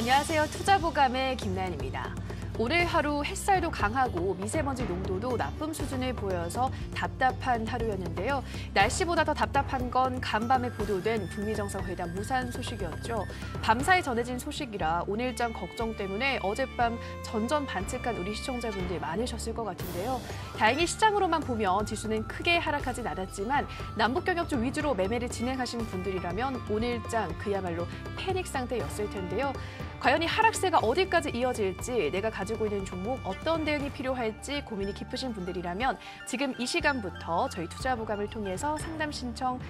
안녕하세요. 투자보감의 김나연입니다. 오늘 하루 햇살도 강하고 미세먼지 농도도 나쁨 수준을 보여서 답답한 하루였는데요. 날씨보다 더 답답한 건 간밤에 보도된 북미 정상회담 무산 소식이었죠. 밤사이 전해진 소식이라 오늘장 걱정 때문에 어젯밤 전전 반측한 우리 시청자분들 많으셨을 것 같은데요. 다행히 시장으로만 보면 지수는 크게 하락하진 않았지만 남북 경협주 위주로 매매를 진행하신 분들이라면 오늘장 그야말로 패닉 상태였을 텐데요. 과연 이 하락세가 어디까지 이어질지, 내가 가지고 있는 종목 어떤 대응이 필요할지 고민이 깊으신 분들이라면 지금 이 시간부터 저희 투자보감을 통해서 상담 신청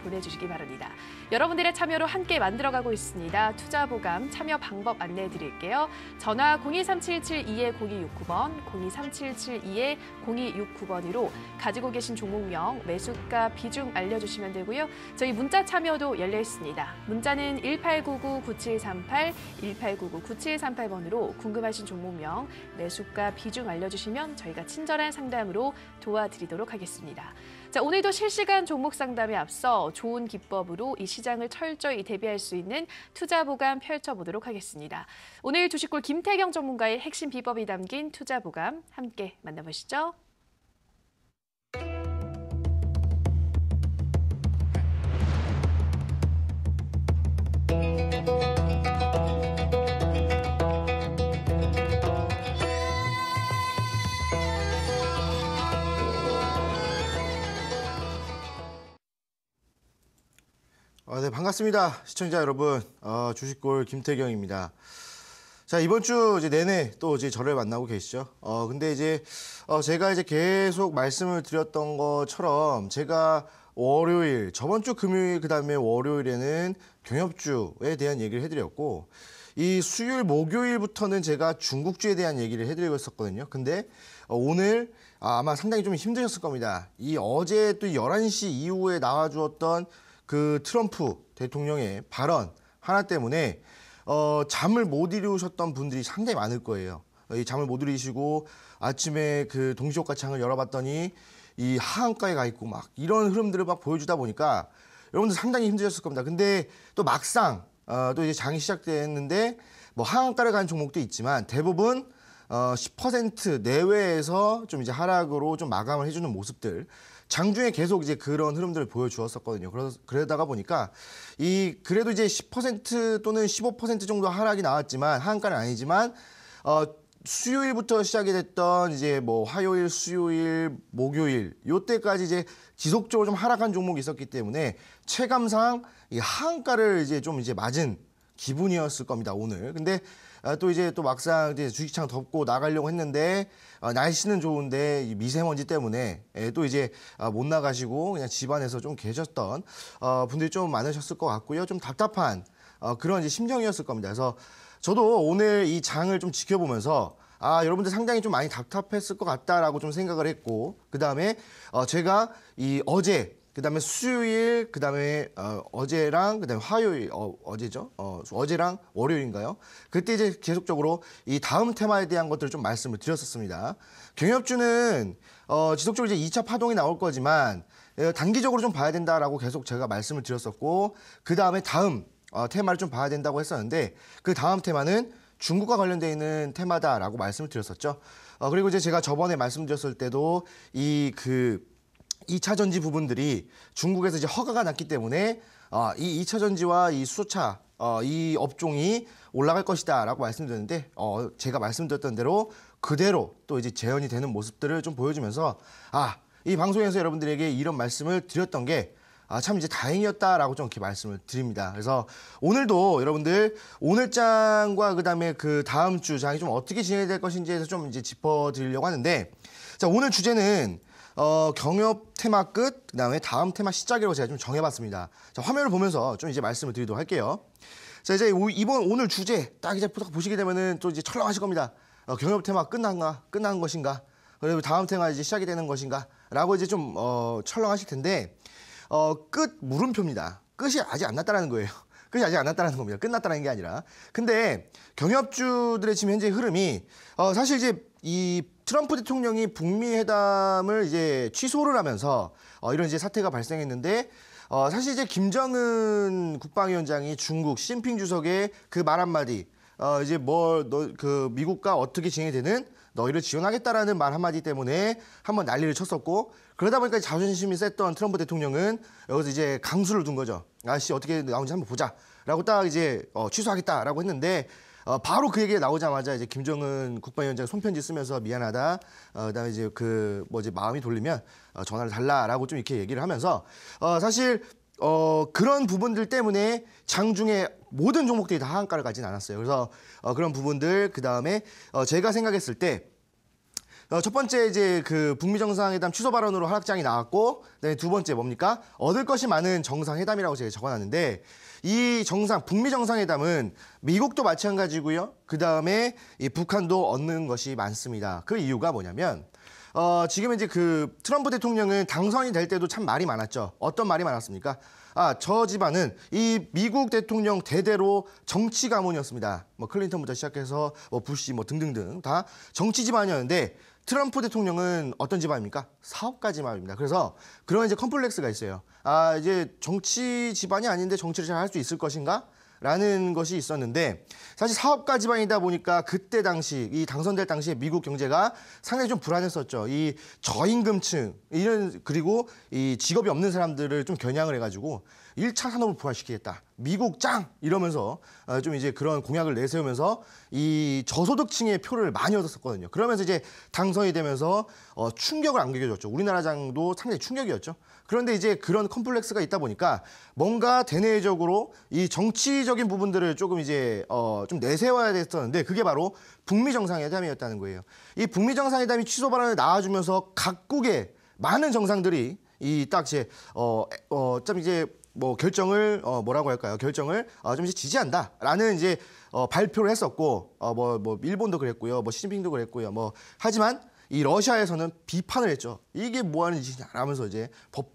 보내주시기 바랍니다. 여러분들의 참여로 함께 만들어가고 있습니다. 투자보감 참여 방법 안내해 드릴게요. 전화 02377-2-0269번, 02377-2-0269번으로 가지고 계신 종목명, 매수가, 비중 알려주시면 되고요. 저희 문자 참여도 열려 있습니다. 문자는 1899-9738, 1899-9738번으로 궁금하신 종목명, 매수가, 비중 알려주시면 저희가 친절한 상담으로 도와드리도록 하겠습니다. 자, 오늘도 실시간 종목 상담에 앞서 좋은 기법으로 이 시장을 철저히 대비할 수 있는 투자보감 펼쳐보도록 하겠습니다. 오늘 주식골 김태경 전문가의 핵심 비법이 담긴 투자보감 함께 만나보시죠. 네, 반갑습니다. 시청자 여러분. 주식골 김태경입니다. 자, 이번 주 이제 내내 또 이제 저를 만나고 계시죠. 근데 이제 제가 이제 계속 말씀을 드렸던 것처럼 제가 월요일, 저번 주 금요일, 그다음에 월요일에는 경협주에 대한 얘기를 해드렸고, 이 수요일, 목요일부터는 제가 중국주에 대한 얘기를 해드리고 있었거든요. 근데 오늘 아마 상당히 좀 힘드셨을 겁니다. 이 어제 또 11시 이후에 나와주었던 그 트럼프 대통령의 발언 하나 때문에 잠을 못 이루셨던 분들이 상당히 많을 거예요. 이 잠을 못 이루시고 아침에 그 동시효과창을 열어봤더니 이 하한가에 가 있고 막 이런 흐름들을 막 보여주다 보니까 여러분들 상당히 힘드셨을 겁니다. 근데 또 막상 또 이제 장이 시작됐는데 뭐 하한가를 간 종목도 있지만 대부분 10% 내외에서 좀 이제 하락으로 좀 마감을 해주는 모습들. 장중에 계속 이제 그런 흐름들을 보여주었었거든요. 그러다가 보니까 그래도 이제 10% 또는 15% 정도 하락이 나왔지만, 하한가는 아니지만, 수요일부터 시작이 됐던 이제 뭐 화요일, 수요일, 목요일, 요때까지 이제 지속적으로 좀 하락한 종목이 있었기 때문에 체감상 이 하한가를 이제 좀 이제 맞은 기분이었을 겁니다, 오늘. 근데 또 이제 또 막상 이제 주식창 덮고 나가려고 했는데 날씨는 좋은데 이 미세먼지 때문에 또 이제 못 나가시고 그냥 집안에서 좀 계셨던 분들이 좀 많으셨을 것 같고요. 좀 답답한 그런 이제 심정이었을 겁니다. 그래서 저도 오늘 이 장을 좀 지켜보면서 여러분들 상당히 좀 많이 답답했을 것 같다라고 좀 생각을 했고, 그다음에 제가 이 어제, 그다음에 수요일, 그다음에 어제랑 그다음에 화요일, 어제죠? 어제랑 월요일인가요? 그때 이제 계속적으로 이 다음 테마에 대한 것들을 좀 말씀을 드렸었습니다. 경협주는 지속적으로 이제 2차 파동이 나올 거지만 단기적으로 좀 봐야 된다라고 계속 제가 말씀을 드렸었고, 그다음에 다음 테마를 좀 봐야 된다고 했었는데, 그 다음 테마는 중국과 관련되어 있는 테마다라고 말씀을 드렸었죠. 그리고 이제 제가 저번에 말씀드렸을 때도 이 2차 전지 부분들이 중국에서 이제 허가가 났기 때문에 이 2차 전지와 이 수소차 이 업종이 올라갈 것이다라고 말씀드렸는데 제가 말씀드렸던 대로 그대로 또 이제 재현이 되는 모습들을 좀 보여주면서 이 방송에서 여러분들에게 이런 말씀을 드렸던 게 참 이제 다행이었다라고 좀 이렇게 말씀을 드립니다. 그래서 오늘도 여러분들 오늘 장과 그다음에 그 다음 주 장이 좀 어떻게 진행이 될 것인지에서 좀 이제 짚어드리려고 하는데, 자, 오늘 주제는 경협 테마 끝, 그다음에 다음 테마 시작이라고 제가 좀 정해봤습니다. 자, 화면을 보면서 좀 이제 말씀을 드리도록 할게요. 자, 이제 오늘 주제 딱 이제 보시게 되면은 또 이제 철렁하실 겁니다. 경협 테마 끝난 것인가? 그리고 다음 테마 이제 시작이 되는 것인가?라고 이제 좀 철렁하실 텐데, 끝 물음표입니다. 끝이 아직 안 났다라는 거예요. 끝이 아직 안 났다는 겁니다. 끝났다는 게 아니라. 근데 경협주들의 지금 현재 흐름이 사실 이제 이 트럼프 대통령이 북미 회담을 이제 취소를 하면서 이런 이제 사태가 발생했는데 사실 이제 김정은 국방위원장이 중국 시진핑 주석의 그 말 한마디, 이제 그 미국과 어떻게 진행이 되는 너희를 지원하겠다라는 말 한마디 때문에 한번 난리를 쳤었고, 그러다 보니까 자존심이 셌던 트럼프 대통령은 여기서 이제 강수를 둔 거죠. 아씨 어떻게 나오는지 한번 보자라고 딱 이제 취소하겠다라고 했는데, 바로 그 얘기가 나오자마자 이제 김정은 국방위원장 손편지 쓰면서 미안하다. 그다음에 이제 이제 마음이 돌리면 전화를 달라라고 좀 이렇게 얘기를 하면서 사실 그런 부분들 때문에 장중에 모든 종목들이 다 하한가를 가진 않았어요. 그래서 그런 부분들 그다음에 제가 생각했을 때 첫 번째 이제 그 북미 정상회담 취소 발언으로 하락장이 나왔고, 네, 두 번째 뭡니까? 얻을 것이 많은 정상회담이라고 제가 적어놨는데, 이 북미 정상회담은 미국도 마찬가지고요. 그 다음에 이 북한도 얻는 것이 많습니다. 그 이유가 뭐냐면 지금 이제 그 트럼프 대통령은 당선이 될 때도 참 말이 많았죠. 어떤 말이 많았습니까? 저 집안은 이 미국 대통령 대대로 정치 가문이었습니다. 뭐 클린턴부터 시작해서 뭐 부시 뭐 등등등 다 정치 집안이었는데, 트럼프 대통령은 어떤 집안입니까? 사업가 집안입니다. 그래서 그런 이제 컴플렉스가 있어요. 이제 정치 집안이 아닌데 정치를 잘 할 수 있을 것인가? 라는 것이 있었는데, 사실 사업가 집안이다 보니까 그때 당시 이 당선될 당시에 미국 경제가 상당히 좀 불안했었죠. 이 저임금층 그리고 이 직업이 없는 사람들을 좀 겨냥을 해가지고 1차 산업을 부활시키겠다. 미국 짱! 이러면서 좀 이제 그런 공약을 내세우면서 이 저소득층의 표를 많이 얻었었거든요. 그러면서 이제 당선이 되면서 충격을 안겨줬죠. 우리나라장도 상당히 충격이었죠. 그런데 이제 그런 컴플렉스가 있다 보니까 뭔가 대내적으로 이 정치적인 부분들을 조금 이제 좀 내세워야 됐었는데, 그게 바로 북미 정상회담이었다는 거예요. 이 북미 정상회담이 취소 발언을 나와주면서 각국의 많은 정상들이 이 딱 이제 좀 이제 뭐 결정을 뭐라고 할까요? 결정을 좀 이제 지지한다라는 이제 발표를 했었고, 뭐 일본도 그랬고요, 뭐 시진핑도 그랬고요. 뭐 하지만 이 러시아에서는 비판을 했죠. 이게 뭐 하는 짓이냐라면서 이제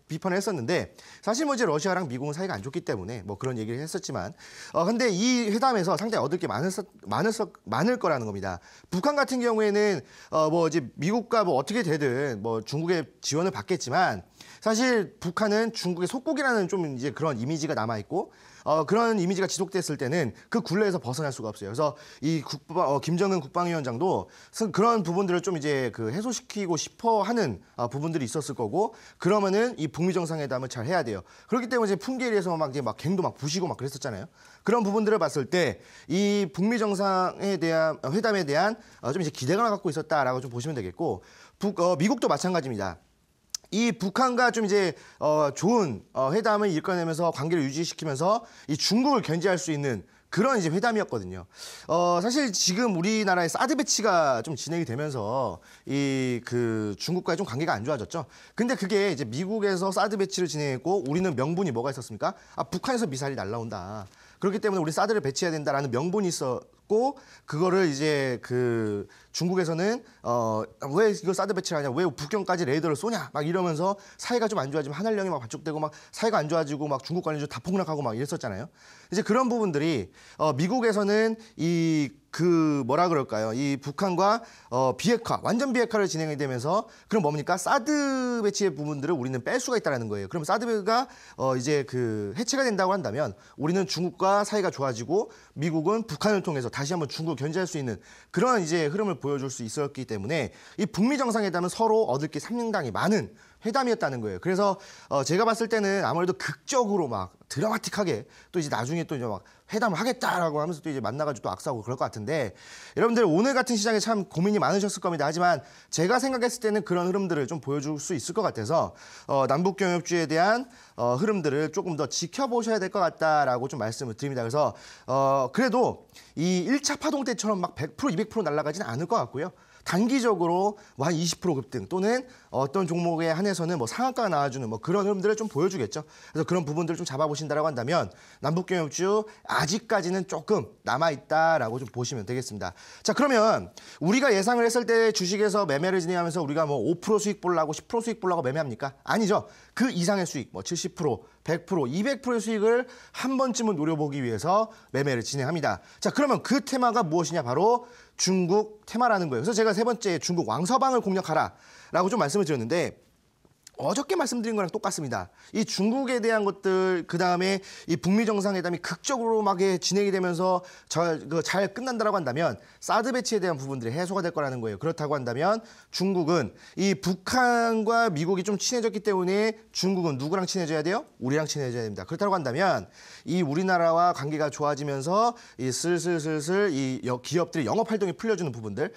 비판을 했었는데, 사실 뭐 이제 러시아랑 미국은 사이가 안 좋기 때문에 뭐 그런 얘기를 했었지만, 근데 이 회담에서 상당히 얻을 게 많을 거라는 겁니다. 북한 같은 경우에는 뭐 이제 미국과 뭐 어떻게 되든 뭐 중국의 지원을 받겠지만, 사실 북한은 중국의 속국이라는 좀 이제 그런 이미지가 남아 있고, 그런 이미지가 지속됐을 때는 그 굴레에서 벗어날 수가 없어요. 그래서 이 김정은 국방위원장도 그런 부분들을 좀 이제 해소시키고 싶어 하는 부분들이 있었을 거고, 그러면은 이 북미 정상회담을 잘 해야 돼요. 그렇기 때문에 이제 풍계리에서 막 갱도 막 부시고 막 그랬었잖아요. 그런 부분들을 봤을 때 이 북미 정상에 대한 회담에 대한 좀 이제 기대감을 갖고 있었다라고 좀 보시면 되겠고, 미국도 마찬가지입니다. 이 북한과 좀 이제 좋은 회담을 이끌어내면서 관계를 유지시키면서 이 중국을 견제할 수 있는 그런 이제 회담이었거든요. 사실 지금 우리나라의 사드 배치가 좀 진행이 되면서 이 중국과의 좀 관계가 안 좋아졌죠. 근데 그게 이제 미국에서 사드 배치를 진행했고, 우리는 명분이 뭐가 있었습니까? 북한에서 미사일이 날라온다. 그렇기 때문에 우리 사드를 배치해야 된다라는 명분이 있었고, 그거를 이제 중국에서는 왜 이거 사드 배치를 하냐, 왜 북경까지 레이더를 쏘냐, 막 이러면서 사이가 좀 안 좋아지면 한한령이 막 반쪽되고 막 사이가 안 좋아지고 막 중국 관련주 다 폭락하고 막 이랬었잖아요. 이제 그런 부분들이 미국에서는 뭐라 그럴까요? 이 북한과 비핵화, 완전 비핵화를 진행이 되면서, 그럼 뭡니까? 사드 배치의 부분들을 우리는 뺄 수가 있다는 거예요. 그럼 사드가 이제 해체가 된다고 한다면 우리는 중국과 사이가 좋아지고, 미국은 북한을 통해서 다시 한번 중국을 견제할 수 있는 그런 이제 흐름을 보여줄 수 있었기 때문에, 이 북미 정상회담은 서로 얻을 게 상당히 많은 회담이었다는 거예요. 그래서 제가 봤을 때는 아무래도 극적으로 막 드라마틱하게 또 이제 나중에 또 이제 막 회담을 하겠다라고 하면서 또 이제 만나가지고 또 악수하고 그럴 것 같은데, 여러분들 오늘 같은 시장에 참 고민이 많으셨을 겁니다. 하지만 제가 생각했을 때는 그런 흐름들을 좀 보여줄 수 있을 것 같아서 남북 경협주에 대한 흐름들을 조금 더 지켜보셔야 될 것 같다라고 좀 말씀을 드립니다. 그래서 그래도 이 1차 파동 때처럼 막 100% 200% 날아가지는 않을 것 같고요. 단기적으로 한 20% 급등 또는 어떤 종목에 한해서는 뭐 상한가가 나와주는 뭐 그런 흐름들을 좀 보여주겠죠. 그래서 그런 부분들을 좀 잡아보신다라고 한다면 남북경협주 아직까지는 조금 남아있다라고 좀 보시면 되겠습니다. 자, 그러면 우리가 예상을 했을 때 주식에서 매매를 진행하면서 우리가 뭐 5% 수익 보려고 10% 수익 보려고 매매합니까? 아니죠. 그 이상의 수익, 뭐 70%, 100%, 200%의 수익을 한 번쯤은 노려보기 위해서 매매를 진행합니다. 자, 그러면 그 테마가 무엇이냐? 바로 중국 테마라는 거예요. 그래서 제가 세 번째 중국 왕서방을 공략하라라고 좀 말씀을 드렸는데, 어저께 말씀드린 거랑 똑같습니다. 이 중국에 대한 것들, 그 다음에 이 북미 정상회담이 극적으로 막 진행이 되면서 잘 끝난다라고 한다면 사드 배치에 대한 부분들이 해소가 될 거라는 거예요. 그렇다고 한다면 중국은 이 북한과 미국이 좀 친해졌기 때문에 중국은 누구랑 친해져야 돼요? 우리랑 친해져야 됩니다. 그렇다고 한다면 이 우리나라와 관계가 좋아지면서 이 슬슬 이 기업들이 영업 활동이 풀려주는 부분들,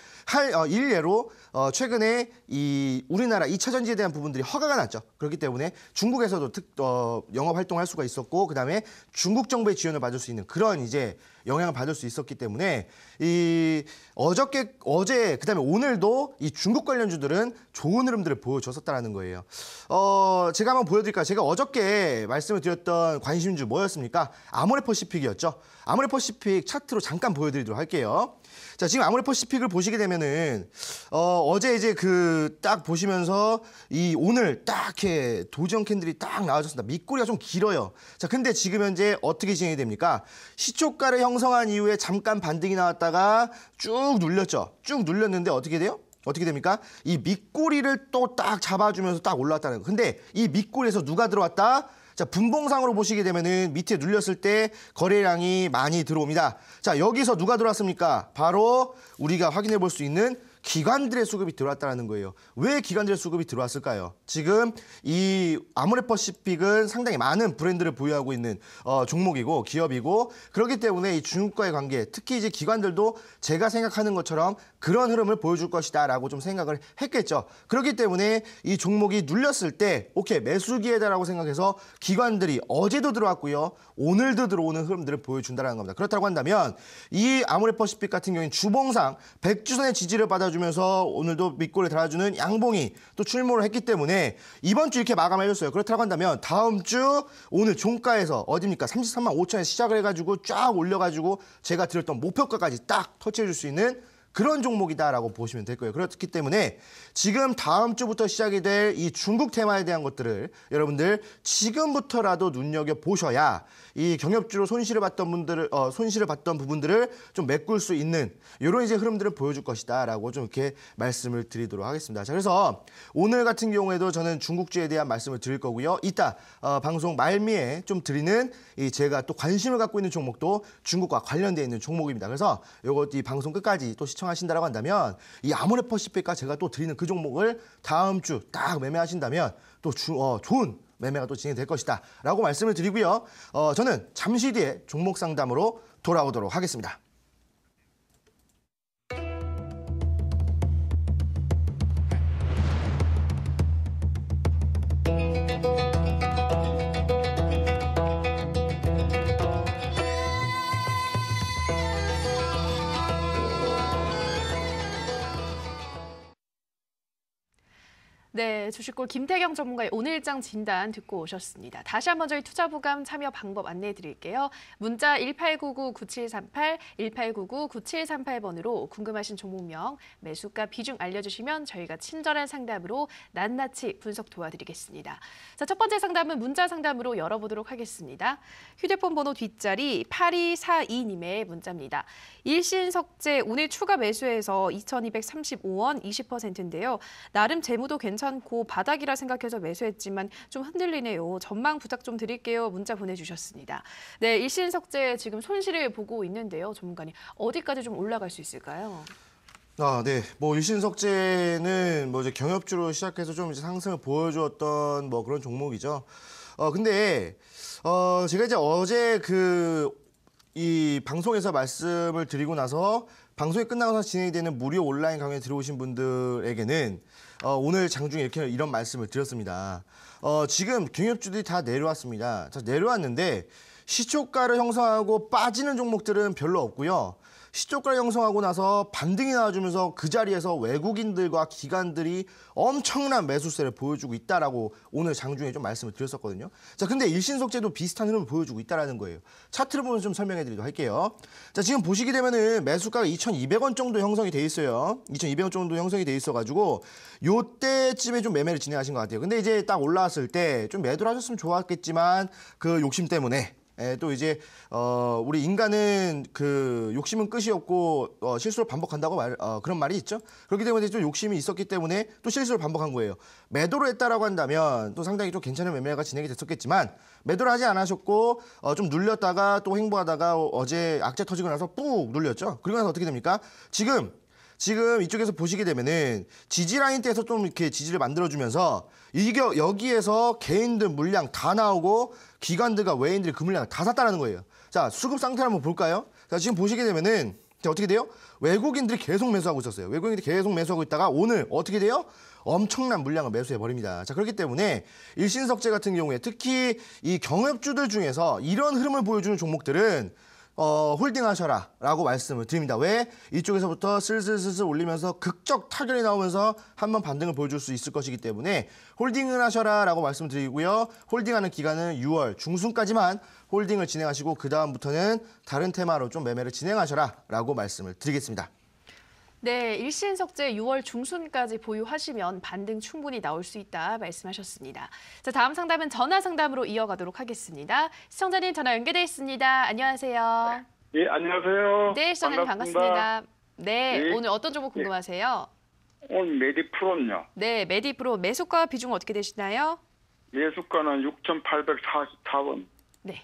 일례로 최근에 이 우리나라 2차 전지에 대한 부분들이 허가가 났죠. 그렇기 때문에 중국에서도 영업 활동할 수가 있었고, 그다음에 중국 정부의 지원을 받을 수 있는 그런 이제 영향을 받을 수 있었기 때문에 이 어제 그다음에 오늘도 이 중국 관련주들은 좋은 흐름들을 보여줬었다는 거예요. 제가 한번 보여드릴까요? 제가 어저께 말씀을 드렸던 관심주 뭐였습니까? 아모레퍼시픽이었죠. 아모레퍼시픽 차트로 잠깐 보여드리도록 할게요. 자, 지금 아모레퍼시픽을 보시게 되면은 어제 이제 딱 보시면서 이 오늘 딱 이렇게 도지형 캔들이 딱 나와줬습니다. 밑꼬리가 좀 길어요. 자, 근데 지금 현재 어떻게 진행이 됩니까? 시초가를 형성한 이후에 잠깐 반등이 나왔다가 쭉 눌렸죠. 쭉 눌렸는데 어떻게 돼요? 어떻게 됩니까? 이 밑꼬리를 또 딱 잡아주면서 딱 올라왔다는 거. 근데 이 밑꼬리에서 누가 들어왔다? 자, 분봉상으로 보시게 되면은 밑에 눌렸을 때 거래량이 많이 들어옵니다. 자, 여기서 누가 들어왔습니까? 바로 우리가 확인해 볼 수 있는 기관들의 수급이 들어왔다는 거예요. 왜 기관들의 수급이 들어왔을까요? 지금 이 아모레퍼시픽은 상당히 많은 브랜드를 보유하고 있는 종목이고 기업이고, 그렇기 때문에 이 중국과의 관계, 특히 이제 기관들도 제가 생각하는 것처럼 그런 흐름을 보여줄 것이다라고 좀 생각을 했겠죠. 그렇기 때문에 이 종목이 눌렸을 때 오케이, 매수 기회다라고 생각해서 기관들이 어제도 들어왔고요, 오늘도 들어오는 흐름들을 보여준다는 겁니다. 그렇다고 한다면 이 아모레퍼시픽 같은 경우는 주봉상 100주선의 지지를 받아주면서 오늘도 밑골에 달아주는 양봉이 또 출몰을 했기 때문에 이번 주 이렇게 마감해줬어요. 그렇다고 한다면 다음 주 오늘 종가에서 어디입니까? 33만 5천에 시작을 해가지고 쫙 올려가지고 제가 드렸던 목표가까지 딱 터치해줄 수 있는 그런 종목이다라고 보시면 될 거예요. 그렇기 때문에 지금 다음 주부터 시작이 될 이 중국 테마에 대한 것들을 여러분들 지금부터라도 눈여겨보셔야 이 경협주로 손실을 봤던 부분들을 좀 메꿀 수 있는 이런 이제 흐름들을 보여줄 것이다라고 좀 이렇게 말씀을 드리도록 하겠습니다. 자, 그래서 오늘 같은 경우에도 저는 중국주에 대한 말씀을 드릴 거고요. 이따 방송 말미에 좀 드리는 제가 또 관심을 갖고 있는 종목도 중국과 관련되어 있는 종목입니다. 그래서 이 방송 끝까지 또 시청하신다라고 한다면 이 아모레퍼시픽과 제가 또 드리는 그 종목을 다음 주 딱 매매하신다면 또 좋은 매매가 또 진행될 것이다 라고 말씀을 드리고요. 저는 잠시 뒤에 종목 상담으로 돌아오도록 하겠습니다. 네, 주식골 김태경 전문가의 오늘장 진단 듣고 오셨습니다. 다시 한번 저희 투자부감 참여 방법 안내해 드릴게요. 문자 1899-9738, 1899-9738번으로 궁금하신 종목명, 매수가 비중 알려주시면 저희가 친절한 상담으로 낱낱이 분석 도와드리겠습니다. 자, 첫 번째 상담은 문자 상담으로 열어보도록 하겠습니다. 휴대폰 번호 뒷자리 8242님의 문자입니다. 일신석재 오늘 추가 매수해서 2,235원 20%인데요. 나름 재무도 괜찮고 바닥이라 생각해서 매수했지만 좀 흔들리네요. 전망 부탁 좀 드릴게요. 문자 보내주셨습니다. 네, 일신석재 지금 손실을 보고 있는데요. 전문가님, 어디까지 좀 올라갈 수 있을까요? 네. 일신석재는 이제 경협주로 시작해서 좀 이제 상승을 보여주었던 그런 종목이죠. 근데 제가 이제 어제 이 방송에서 말씀을 드리고 나서 방송이 끝나고 나서 진행이 되는 무료 온라인 강의에 들어오신 분들에게는 오늘 장중에 이런 말씀을 드렸습니다. 지금 경협주들이 다 내려왔습니다. 자, 내려왔는데 시초가를 형성하고 빠지는 종목들은 별로 없고요. 시초가를 형성하고 나서 반등이 나와주면서 그 자리에서 외국인들과 기관들이 엄청난 매수세를 보여주고 있다라고 오늘 장중에 좀 말씀을 드렸었거든요. 자, 근데 일신석재도 비슷한 흐름을 보여주고 있다라는 거예요. 차트를 보면 좀 설명해 드리도록 할게요. 자, 지금 보시게 되면은 매수가가 2,200원 정도 형성이 돼 있어요. 2,200원 정도 형성이 돼 있어가지고 요때쯤에 좀 매매를 진행하신 것 같아요. 근데 이제 딱 올라왔을 때 좀 매도를 하셨으면 좋았겠지만 그 욕심 때문에 또 이제 우리 인간은 그 욕심은 끝이 없고 실수를 반복한다고 그런 말이 있죠. 그렇기 때문에 좀 욕심이 있었기 때문에 또 실수를 반복한 거예요. 매도를 했다라고 한다면 또 상당히 좀 괜찮은 매매가 진행이 됐었겠지만 매도를 하지 않으셨고 좀 눌렸다가 또 횡보하다가 어제 악재 터지고 나서 꾹 눌렸죠. 그리고 나서 어떻게 됩니까? 지금 이쪽에서 보시게 되면은 지지 라인대에서 좀 이렇게 지지를 만들어주면서 이게 여기에서 개인들 물량 다 나오고 기관들과 외인들이 그 물량을 다 샀다는 거예요. 자, 수급 상태 한번 볼까요? 자, 지금 보시게 되면은 자, 어떻게 돼요? 외국인들이 계속 매수하고 있었어요. 외국인들이 계속 매수하고 있다가 오늘 어떻게 돼요? 엄청난 물량을 매수해 버립니다. 자, 그렇기 때문에 일신석재 같은 경우에 특히 이 경협주들 중에서 이런 흐름을 보여주는 종목들은 홀딩하셔라 라고 말씀을 드립니다. 왜? 이쪽에서부터 슬슬 올리면서 극적 타결이 나오면서 한번 반등을 보여줄 수 있을 것이기 때문에 홀딩을 하셔라 라고 말씀드리고요. 홀딩하는 기간은 6월 중순까지만 홀딩을 진행하시고 그 다음부터는 다른 테마로 좀 매매를 진행하셔라 라고 말씀을 드리겠습니다. 네, 일신석재 6월 중순까지 보유하시면 반등 충분히 나올 수 있다 말씀하셨습니다. 자, 다음 상담은 전화 상담으로 이어가도록 하겠습니다. 시청자님 전화 연결돼 있습니다. 안녕하세요. 예, 안녕하세요. 네, 시청자님 반갑습니다. 네, 네. 오늘 어떤 종목 궁금하세요? 오늘 메디프로는요. 네, 메디프로 매수가 비중 어떻게 되시나요? 매수가는 6,844원. 네.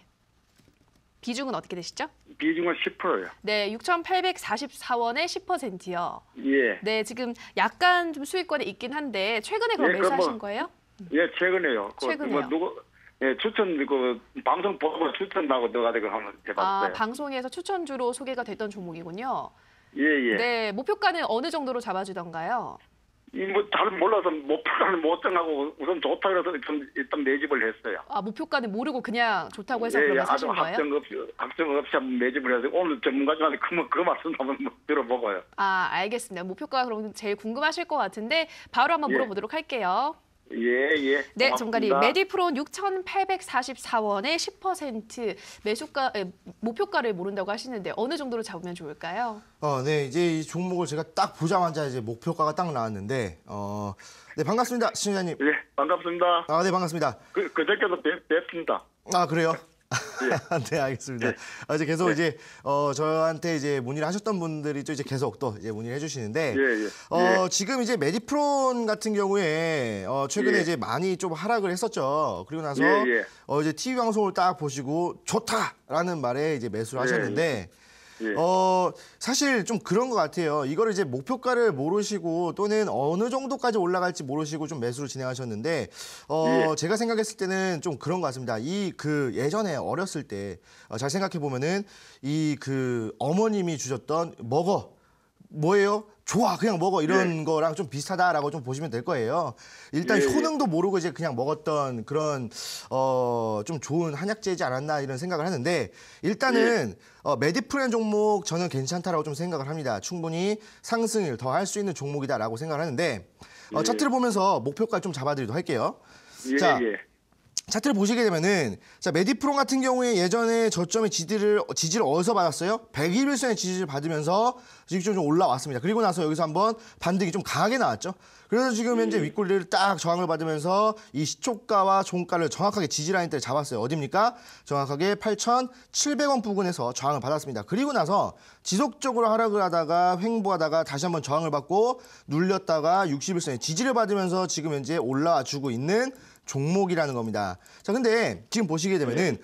비중은 어떻게 되시죠? 비중은 10%요. 네, 6,844원에 10%요. 예. 네, 지금 약간 좀 수익권에 있긴 한데 최근에 그럼 예, 매수하신 거예요? 예, 최근에요. 최근에요? 추천 방송 보고 추천하고 넣어가지고 한번 해봤어요. 방송에서 추천주로 소개가 됐던 종목이군요. 예, 예. 네, 목표가는 어느 정도로 잡아주던가요? 잘 몰라서 목표가는 못 정하고 우선 좋다 그래서 일단 매집을 했어요. 목표가는 모르고 그냥 좋다고 해서 예, 그러면 아주 사신 거예요? 확정 없이 한번 매집을 해서 오늘 전문가님한테 그 말씀 한번 들어보고요. 알겠습니다. 목표가 그럼 제일 궁금하실 것 같은데 바로 한번 예. 물어보도록 할게요. 예, 예. 네, 고맙습니다. 정가리 메디프론 6,844원에 10% 목표가를 모른다고 하시는데 어느 정도로 잡으면 좋을까요? 네, 이제 이 종목을 제가 딱 보자마자 이제 목표가가 딱 나왔는데, 네, 반갑습니다, 시청자님. 예, 반갑습니다. 네, 반갑습니다. 그저께도 뵙습니다. 그래요? 네, 알겠습니다. 이제 계속 이제 저한테 이제 문의를 하셨던 분들이 또 이제 계속 또 이제 문의를 해주시는데, 예. 지금 이제 메디프론 같은 경우에 최근에 예. 이제 많이 좀 하락을 했었죠. 그리고 나서 예. 이제 TV 방송을 딱 보시고 좋다라는 말에 이제 매수를 하셨는데. 예. 사실 좀 그런 것 같아요. 이거를 이제 목표가를 모르시고 또는 어느 정도까지 올라갈지 모르시고 좀 매수를 진행하셨는데, 제가 생각했을 때는 좀 그런 것 같습니다. 예전에 어렸을 때, 잘 생각해 보면은 어머님이 주셨던 뭐예요? 좋아, 그냥 먹어. 이런 거랑 좀 비슷하다라고 좀 보시면 될 거예요. 일단 효능도 모르고 이제 그냥 먹었던 그런, 좀 좋은 한약재이지 않았나 이런 생각을 하는데, 일단은, 메디프렌 종목 저는 괜찮다라고 좀 생각을 합니다. 충분히 상승을 더 할 수 있는 종목이다라고 생각을 하는데, 차트를 보면서 목표가를 좀 잡아드리도록 할게요. 자, 차트를 보시게 되면은 메디프론 같은 경우에 예전에 저점의 지지를 어디서 받았어요? 121선의 지지를 받으면서 지금 좀 올라왔습니다. 그리고 나서 여기서 한번 반등이 좀 강하게 나왔죠. 그래서 지금 현재 윗꼬리를 딱 저항을 받으면서 이 시초가와 종가를 정확하게 지지 라인대를 잡았어요. 어디입니까? 정확하게 8,700원 부근에서 저항을 받았습니다. 그리고 나서 지속적으로 하락을 하다가 횡보하다가 다시 한번 저항을 받고 눌렸다가 61선의 지지를 받으면서 지금 현재 올라와 주고 있는 종목이라는 겁니다. 자, 근데 지금 보시게 되면은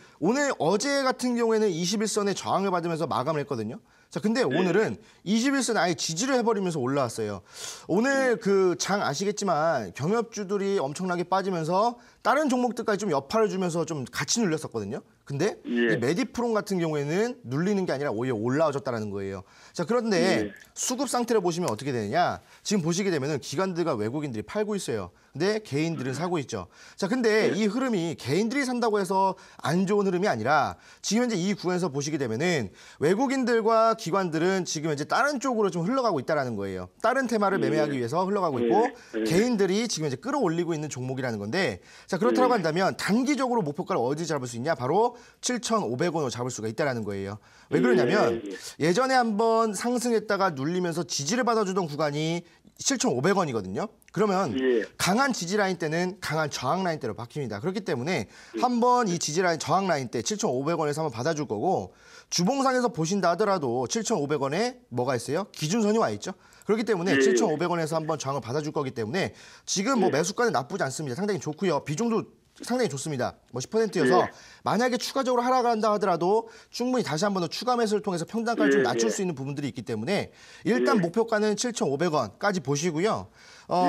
어제 같은 경우에는 21선의 저항을 받으면서 마감을 했거든요. 자, 근데 오늘은 21선 아예 지지를 해버리면서 올라왔어요. 오늘 그 장 아시겠지만 경협주들이 엄청나게 빠지면서 다른 종목들까지 좀 여파를 주면서 좀 같이 눌렸었거든요. 근데 이 메디프론 같은 경우에는 눌리는 게 아니라 오히려 올라와줬다는 거예요. 자, 그런데 수급 상태를 보시면 어떻게 되느냐. 지금 보시게 되면은 기관들과 외국인들이 팔고 있어요. 근데 개인들은 사고 있죠. 자, 근데 이 흐름이 개인들이 산다고 해서 안 좋은 흐름이 아니라 지금 현재 이 구간에서 보시게 되면은 외국인들과 기관들은 지금 현재 다른 쪽으로 좀 흘러가고 있다는 거예요. 다른 테마를 매매하기 위해서 흘러가고 있고 개인들이 지금 현재 끌어올리고 있는 종목이라는 건데, 자, 그렇다고 한다면 단기적으로 목표가를 어디 잡을 수 있냐? 바로 7,500원으로 잡을 수가 있다는 거예요. 왜 그러냐면 예전에 한번 상승했다가 눌리면서 지지를 받아주던 구간이 7,500원이거든요. 그러면 강한 지지 라인 때는 강한 저항 라인 때로 바뀝니다. 그렇기 때문에 한번 이 지지 라인 저항 라인 때 7,500원에서 한번 받아줄 거고 주봉상에서 보신다 하더라도 7,500원에 뭐가 있어요? 기준선이 와 있죠. 그렇기 때문에 7,500원에서 한번 저항을 받아줄 거기 때문에 지금 뭐 매수가는 나쁘지 않습니다. 상당히 좋고요. 비중도 상당히 좋습니다. 뭐 10%여서 만약에 추가적으로 하락한다 하더라도 충분히 다시 한 번 더 추가 매수를 통해서 평단가를 좀 낮출 수 있는 부분들이 있기 때문에 일단 목표가는 7,500원까지 보시고요.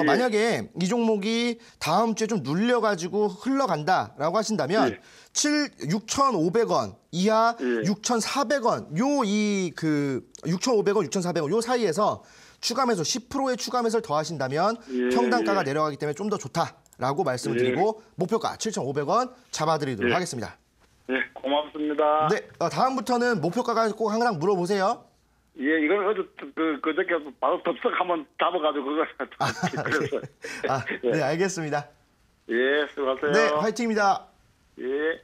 만약에 이 종목이 다음 주에 좀 눌려가지고 흘러간다라고 하신다면 6,500원 이하 6,400원 6,500원, 6,400원 요 사이에서 추가 매수 10%의 추가 매수를 더 하신다면 평단가가 내려가기 때문에 좀 더 좋다라고 말씀을 드리고 목표가 7,500원 잡아드리도록 하겠습니다. 네, 고맙습니다. 네, 다음부터는 목표가가 꼭 항상 물어보세요. 예, 이건 어제 그저께 바로 덥석 한번 잡아가지고 그거 그래서 네, 알겠습니다. 예, 수고하세요. 네, 화이팅입니다. 예.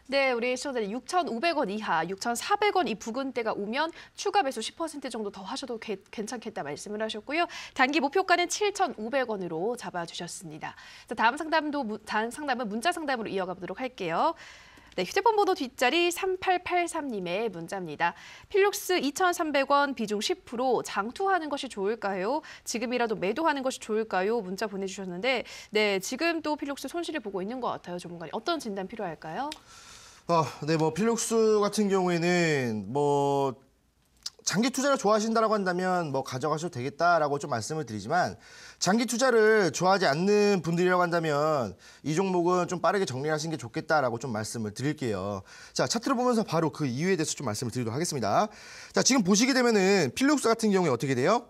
네, 우리 시청자님 6,500원 이하, 6,400원 이 부근대가 오면 추가 매수 10% 정도 더 하셔도 괜찮겠다 말씀을 하셨고요. 단기 목표가는 7,500원으로 잡아주셨습니다. 자, 다음 상담은 문자 상담으로 이어가 보도록 할게요. 네, 휴대폰 번호 뒷자리 3883님의 문자입니다. 필룩스 2,300원 비중 10% 장투하는 것이 좋을까요? 지금이라도 매도하는 것이 좋을까요? 문자 보내주셨는데 네, 지금 또 필룩스 손실을 보고 있는 것 같아요. 전문가님. 어떤 진단 필요할까요? 네, 뭐 필룩스 같은 경우에는 뭐 장기 투자를 좋아하신다라고 한다면 뭐 가져가셔도 되겠다라고 좀 말씀을 드리지만 장기 투자를 좋아하지 않는 분들이라고 한다면 이 종목은 좀 빠르게 정리하시는 게 좋겠다라고 좀 말씀을 드릴게요. 자, 차트를 보면서 바로 그 이유에 대해서 좀 말씀을 드리도록 하겠습니다. 자, 지금 보시게 되면은 필룩스 같은 경우에 어떻게 돼요?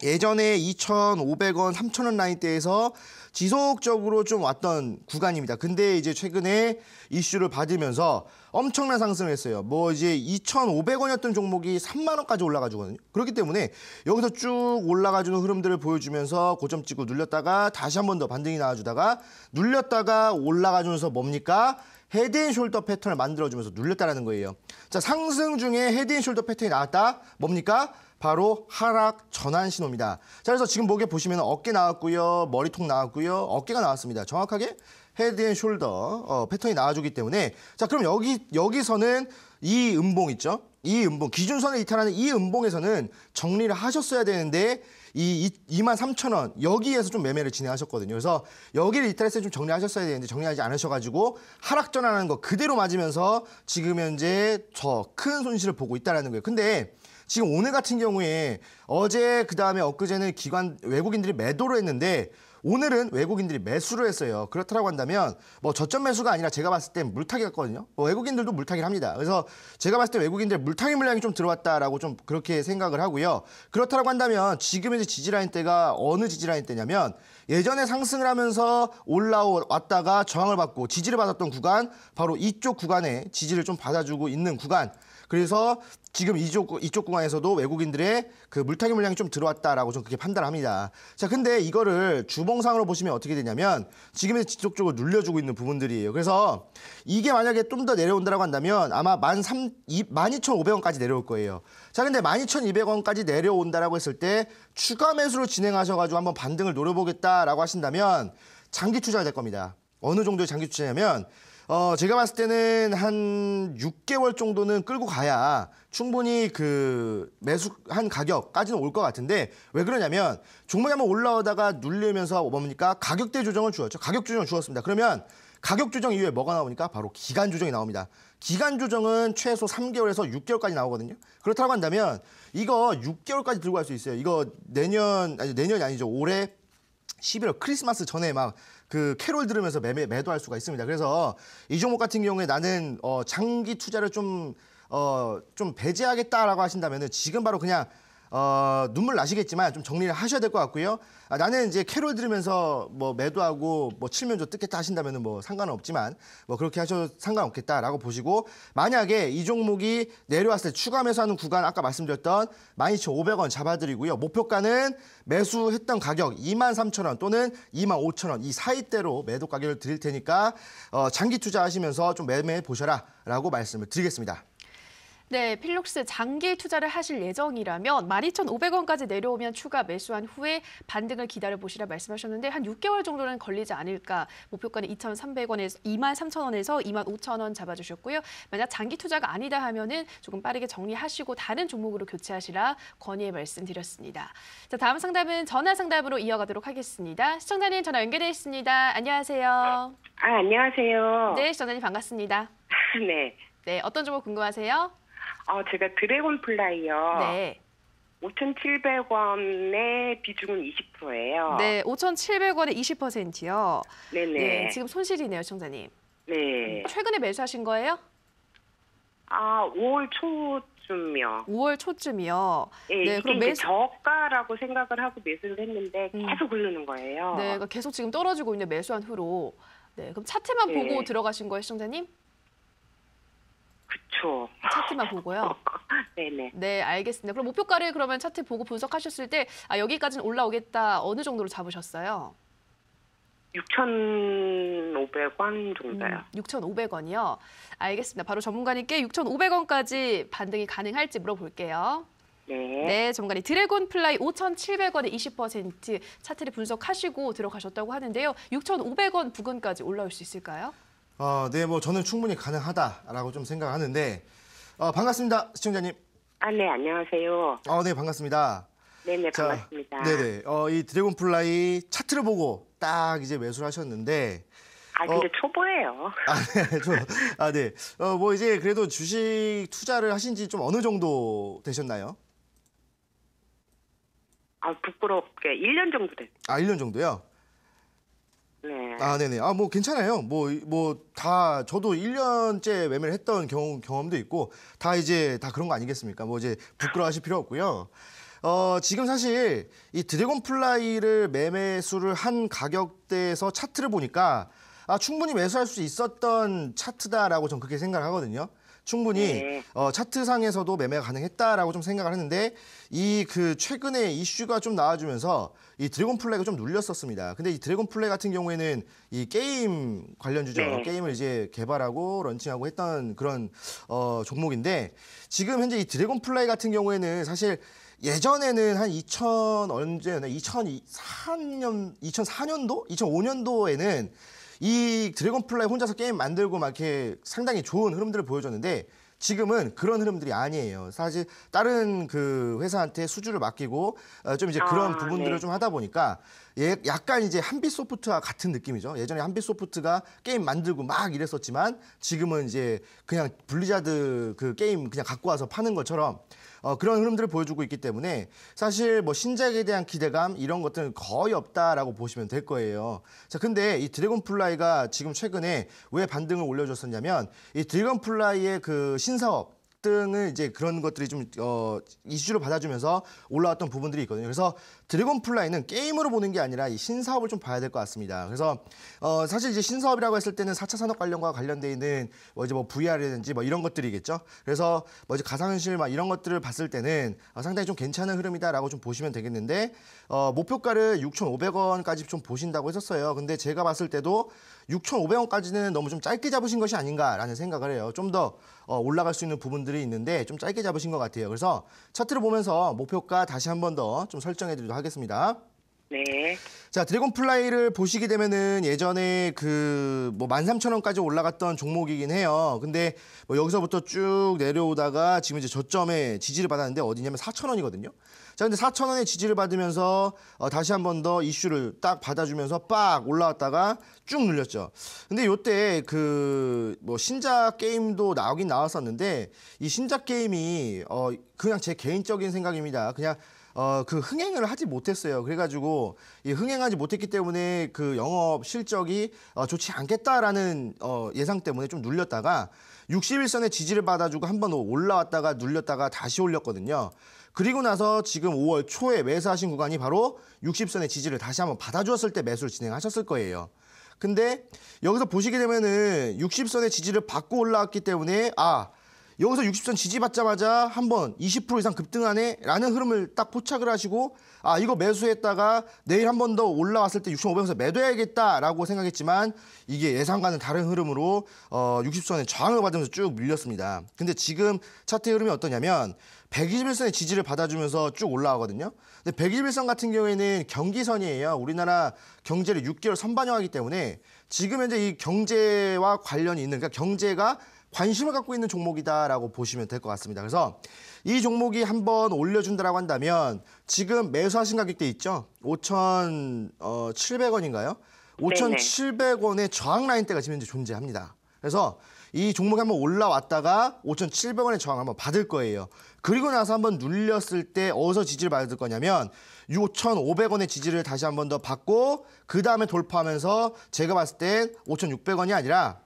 예전에 2,500원, 3,000원 라인대에서 지속적으로 좀 왔던 구간입니다. 근데 이제 최근에 이슈를 받으면서 엄청난 상승을 했어요. 뭐 이제 2,500원이었던 종목이 3만 원까지 올라가주거든요. 그렇기 때문에 여기서 쭉 올라가주는 흐름들을 보여주면서 고점 찍고 눌렸다가 다시 한 번 더 반등이 나와주다가 눌렸다가 올라가주면서 뭡니까? 헤드앤숄더 패턴을 만들어주면서 눌렸다라는 거예요. 자, 상승 중에 헤드앤숄더 패턴이 나왔다. 뭡니까? 바로 하락 전환 신호입니다. 자, 그래서 지금 목에 보시면 어깨 나왔고요. 머리통 나왔고요. 어깨가 나왔습니다. 정확하게 헤드앤숄더 패턴이 나와주기 때문에 자, 그럼 여기서는 이 음봉 있죠? 이 음봉, 기준선을 이탈하는 이 음봉에서는 정리를 하셨어야 되는데 이 23,000원 여기에서 좀 매매를 진행하셨거든요. 그래서 여기를 이탈했을 때 좀 정리하셨어야 되는데 정리하지 않으셔가지고 하락 전환하는 거 그대로 맞으면서 지금 현재 더 큰 손실을 보고 있다는 거예요. 근데 지금 오늘 같은 경우에 어제 그다음에 엊그제는 외국인들이 매도를 했는데 오늘은 외국인들이 매수를 했어요. 그렇다고 한다면 뭐 저점 매수가 아니라 제가 봤을 때 물타기 같거든요. 뭐 외국인들도 물타기를 합니다. 그래서 제가 봤을 때 외국인들 물타기 물량이 좀 들어왔다라고 좀 그렇게 생각을 하고요. 그렇다고 한다면 지금 현재 지지라인 때가 어느 지지라인 때냐면 예전에 상승을 하면서 올라왔다가 저항을 받고 지지를 받았던 구간 바로 이쪽 구간에 지지를 좀 받아주고 있는 구간. 그래서 지금 이쪽 구간에서도 외국인들의 그 물타기 물량이 좀 들어왔다라고 좀 그렇게 판단합니다. 자, 근데 이거를 주봉상으로 보시면 어떻게 되냐면 지금에서 지속적으로 눌려주고 있는 부분들이에요. 그래서 이게 만약에 좀 더 내려온다라고 한다면 아마 12,500원까지 내려올 거예요. 자, 근데 12,200원까지 내려온다라고 했을 때 추가 매수를 진행하셔가지고 한번 반등을 노려보겠다라고 하신다면 장기 투자가 될 겁니다. 어느 정도의 장기 투자냐면 제가 봤을 때는 한 6개월 정도는 끌고 가야 충분히 그 매수한 가격까지는 올 것 같은데 왜 그러냐면 종목이 한번 올라오다가 눌리면서 뭡니까? 가격대 조정을 주었죠. 가격 조정을 주었습니다. 그러면 가격 조정 이후에 뭐가 나오니까 바로 기간 조정이 나옵니다. 기간 조정은 최소 3개월에서 6개월까지 나오거든요. 그렇다고 한다면 이거 6개월까지 들고 갈 수 있어요. 이거 내년이 아니죠. 올해 11월 크리스마스 전에 막 그 캐롤 들으면서 매도할 수가 있습니다. 그래서 이 종목 같은 경우에 나는 장기 투자를 좀 배제하겠다라고 하신다면은 지금 바로 그냥 눈물 나시겠지만 좀 정리를 하셔야 될 것 같고요. 나는 이제 캐롤 들으면서 뭐 매도하고 뭐 칠면조 뜯겠다 하신다면은 뭐 상관은 없지만 뭐 그렇게 하셔도 상관없겠다라고 보시고, 만약에 이 종목이 내려왔을 때 추가 매수하는 구간 아까 말씀드렸던 12,500원 잡아드리고요. 목표가는 매수했던 가격 23,000원 또는 25,000원 이 사이대로 매도 가격을 드릴 테니까 장기 투자하시면서 좀 매매해 보셔라라고 말씀을 드리겠습니다. 네, 필록스 장기 투자를 하실 예정이라면 12,500원까지 내려오면 추가 매수한 후에 반등을 기다려보시라 말씀하셨는데 한 6개월 정도는 걸리지 않을까. 목표가는 2,300원에서 23,000원에서 25,000원 잡아주셨고요. 만약 장기 투자가 아니다 하면은 조금 빠르게 정리하시고 다른 종목으로 교체하시라 건의의 말씀드렸습니다. 자, 다음 상담은 전화 상담으로 이어가도록 하겠습니다. 시청자님 전화 연결돼 있습니다. 안녕하세요. 안녕하세요. 네, 시청자님 반갑습니다. 네. 네, 어떤 종목 궁금하세요? 제가 드래곤 플라이요. 네. 5,700원의 비중은 20%예요. 네, 5,700원에 20%요. 네네. 네, 지금 손실이네요, 시청자님. 네. 최근에 매수하신 거예요? 5월 초쯤이요. 5월 초쯤이요. 네, 네, 이게 그럼 이제 매수. 저가라고 생각을 하고 매수를 했는데 계속 오르는 거예요. 네, 그러니까 계속 지금 떨어지고 있는데 매수한 후로. 네, 그럼 차트만 네. 보고 들어가신 거예요, 시청자님? 그쵸. 차트만 보고요. 네네. 네, 알겠습니다. 그럼 목표가를 그러면 차트 보고 분석하셨을 때 여기까지는 올라오겠다 어느 정도로 잡으셨어요? 6,500원 정도요. 6,500원이요. 알겠습니다. 바로 전문가님께 6,500원까지 반등이 가능할지 물어볼게요. 네. 네, 전문가님 드래곤 플라이 5,700원에 20% 차트를 분석하시고 들어가셨다고 하는데요. 6,500원 부근까지 올라올 수 있을까요? 네, 뭐 저는 충분히 가능하다라고 좀 생각하는데, 반갑습니다, 시청자님. 네, 안녕하세요. 네, 반갑습니다. 네네, 반갑습니다. 네네. 이 드래곤 플라이 차트를 보고 딱 이제 매수를 하셨는데, 근데 초보예요. 네. 뭐 이제 그래도 주식 투자를 하신 지 좀 어느 정도 되셨나요? 부끄럽게 1년 정도 됐어요. 1년 정도요? 네. 네네. 뭐 괜찮아요. 다 저도 1년째 매매를 했던 경험도 있고 다 그런 거 아니겠습니까? 뭐 이제 부끄러워하실 필요 없고요. 지금 사실 이 드래곤 플라이를 매매수를 한 가격대에서 차트를 보니까 충분히 매수할 수 있었던 차트다라고 저는 그렇게 생각을 하거든요. 충분히 네. 차트상에서도 매매가 가능했다라고 좀 생각을 했는데 최근에 이슈가 좀 나와주면서 이 드래곤 플레이가 좀 눌렸었습니다. 근데 이 드래곤 플레이 같은 경우에는 이 게임 관련주죠. 네. 게임을 이제 개발하고 런칭하고 했던 그런 종목인데, 지금 현재 이 드래곤 플레이 같은 경우에는 사실 예전에는 한 2004년도, 2005년도에는 이 드래곤 플라이 혼자서 게임 만들고 막 이렇게 상당히 좋은 흐름들을 보여줬는데, 지금은 그런 흐름들이 아니에요. 사실 다른 그 회사한테 수주를 맡기고 좀 이제 그런 부분들을 네. 좀 하다 보니까 약간 이제 한빛소프트와 같은 느낌이죠. 예전에 한빛소프트가 게임 만들고 막 이랬었지만 지금은 이제 그냥 블리자드 그 게임 그냥 갖고 와서 파는 것처럼 그런 흐름들을 보여주고 있기 때문에 사실 뭐 신작에 대한 기대감 이런 것들은 거의 없다라고 보시면 될 거예요. 자, 근데 이 드래곤 플라이가 지금 최근에 왜 반등을 올려줬었냐면 이 드래곤 플라이의 그 신사업 등을 이제 그런 것들이 좀 이슈를 받아주면서 올라왔던 부분들이 있거든요. 그래서 드래곤 플라이는 게임으로 보는 게 아니라 이 신사업을 좀 봐야 될 것 같습니다. 그래서 사실 이제 신사업이라고 했을 때는 4차 산업 관련과 관련돼 있는 이제 뭐 VR이라든지 뭐 이런 것들이겠죠. 그래서 뭐 이제 가상현실 막 이런 것들을 봤을 때는 상당히 좀 괜찮은 흐름이다라고 좀 보시면 되겠는데, 목표가를 6,500원까지 좀 보신다고 했었어요. 근데 제가 봤을 때도 6,500원까지는 너무 좀 짧게 잡으신 것이 아닌가라는 생각을 해요. 좀 더 올라갈 수 있는 부분들이 있는데 좀 짧게 잡으신 것 같아요. 그래서 차트를 보면서 목표가 다시 한 번 더 좀 설정해 드리도록 하겠습니다. 네. 자, 드래곤 플라이를 보시게 되면은 예전에 뭐 13,000원까지 올라갔던 종목이긴 해요. 근데 뭐 여기서부터 쭉 내려오다가 지금 이제 저점에 지지를 받았는데 어디냐면 4,000원이거든요. 자, 근데 4,000원에 지지를 받으면서 다시 한 번 더 이슈를 딱 받아주면서 빡 올라왔다가 쭉 눌렸죠. 근데 요때 뭐 신작 게임도 나오긴 나왔었는데 이 신작 게임이 그냥 제 개인적인 생각입니다. 그냥 그 흥행을 하지 못했어요. 그래가지고 이 흥행하지 못했기 때문에 그 영업 실적이 좋지 않겠다라는 예상 때문에 좀 눌렸다가 61선의 지지를 받아주고 한번 올라왔다가 눌렸다가 다시 올렸거든요. 그리고 나서 지금 5월 초에 매수하신 구간이 바로 60선의 지지를 다시 한번 받아주었을 때 매수를 진행하셨을 거예요. 근데 여기서 보시게 되면은 60선의 지지를 받고 올라왔기 때문에 여기서 60선 지지받자마자 한번 20% 이상 급등하네 라는 흐름을 딱 포착을 하시고 이거 매수했다가 내일 한 번 더 올라왔을 때 6,500원에서 매도해야겠다라고 생각했지만 이게 예상과는 다른 흐름으로 60선의 저항을 받으면서 쭉 밀렸습니다. 근데 지금 차트의 흐름이 어떠냐면 121선의 지지를 받아주면서 쭉 올라가거든요. 근데 121선 같은 경우에는 경기선이에요. 우리나라 경제를 6개월 선반영하기 때문에 지금 현재 이 경제와 관련이 있는, 그러니까 경제가 관심을 갖고 있는 종목이다라고 보시면 될 것 같습니다. 그래서 이 종목이 한번 올려준다라고 한다면 지금 매수하신 가격대 있죠? 5,700원인가요? 5,700원의 저항 라인대가 지금 현재 존재합니다. 그래서 이 종목이 한번 올라왔다가 5,700원의 저항을 한번 받을 거예요. 그리고 나서 한번 눌렸을 때 어디서 지지를 받을 거냐면 6,500원의 지지를 다시 한번 더 받고 그 다음에 돌파하면서 제가 봤을 땐 5,600원이 아니라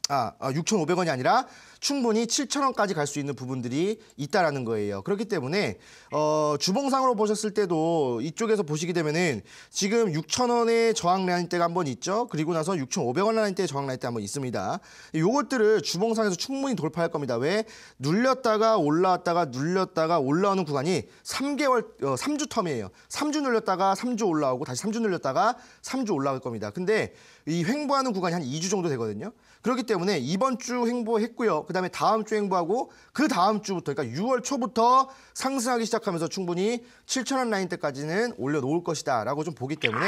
6,500원이 아니라 충분히 7,000원까지 갈 수 있는 부분들이 있다라는 거예요. 그렇기 때문에 주봉상으로 보셨을 때도 이쪽에서 보시게 되면은 지금 6,000원의 저항 라인대가 한번 있죠. 그리고 나서 6,500원 라인대의 저항 라인대 한번 있습니다. 요것들을 주봉상에서 충분히 돌파할 겁니다. 왜? 눌렸다가 올라왔다가 눌렸다가 올라오는 구간이 3주 텀이에요. 3주 눌렸다가 3주 올라오고 다시 3주 눌렸다가 3주 올라갈 겁니다. 근데 이 횡보하는 구간이 한 2주 정도 되거든요. 그렇기 때문에 이번 주 횡보했고요. 그다음에 다음 주 횡보하고 그 다음 주부터, 그러니까 6월 초부터 상승하기 시작하면서 충분히 7,000원 라인대까지는 올려놓을 것이다라고 좀 보기 때문에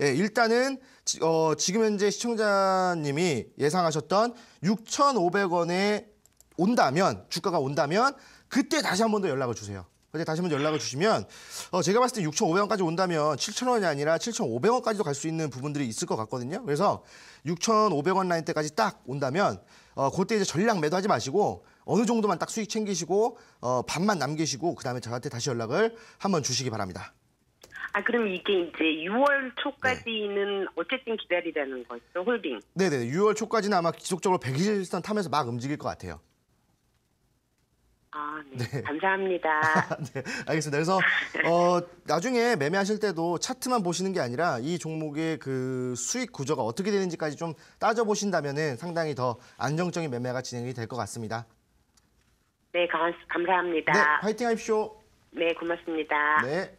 일단은 지금 현재 시청자님이 예상하셨던 6,500원에 온다면, 주가가 온다면 그때 다시 한 번 더 연락을 주세요. 그때 다시 한번 연락을 주시면 제가 봤을 때 6,500원까지 온다면 7,000원이 아니라 7,500원까지도 갈 수 있는 부분들이 있을 것 같거든요. 그래서 6,500원 라인대까지 딱 온다면 그때 이제 전량 매도하지 마시고 어느 정도만 딱 수익 챙기시고 반만 남기시고 그다음에 저한테 다시 연락을 한번 주시기 바랍니다. 그럼 이게 이제 6월 초까지는 어쨌든 기다리라는 거죠, 홀딩? 네네. 6월 초까지는 아마 지속적으로 120선 타면서 막 움직일 것 같아요. 네. 감사합니다. 네, 알겠습니다. 그래서 나중에 매매하실 때도 차트만 보시는 게 아니라 이 종목의 그 수익 구조가 어떻게 되는지까지 좀 따져보신다면은 상당히 더 안정적인 매매가 진행이 될 것 같습니다. 네, 감사합니다. 네, 화이팅 하십시오. 네, 고맙습니다. 네.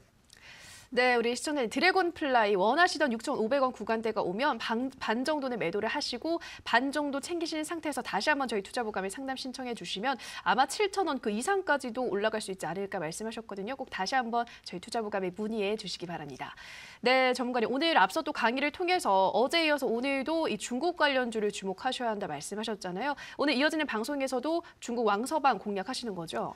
네, 우리 시청자님 드래곤 플라이 원하시던 6,500원 구간대가 오면 반 정도는 매도를 하시고 반 정도 챙기시는 상태에서 다시 한번 저희 투자보감에 상담 신청해 주시면 아마 7,000원 그 이상까지도 올라갈 수 있지 않을까 말씀하셨거든요. 꼭 다시 한번 저희 투자보감에 문의해 주시기 바랍니다. 네, 전문가님 오늘 앞서 또 강의를 통해서 어제에 이어서 오늘도 이 중국 관련주를 주목하셔야 한다 말씀하셨잖아요. 오늘 이어지는 방송에서도 중국 왕서방 공략하시는 거죠?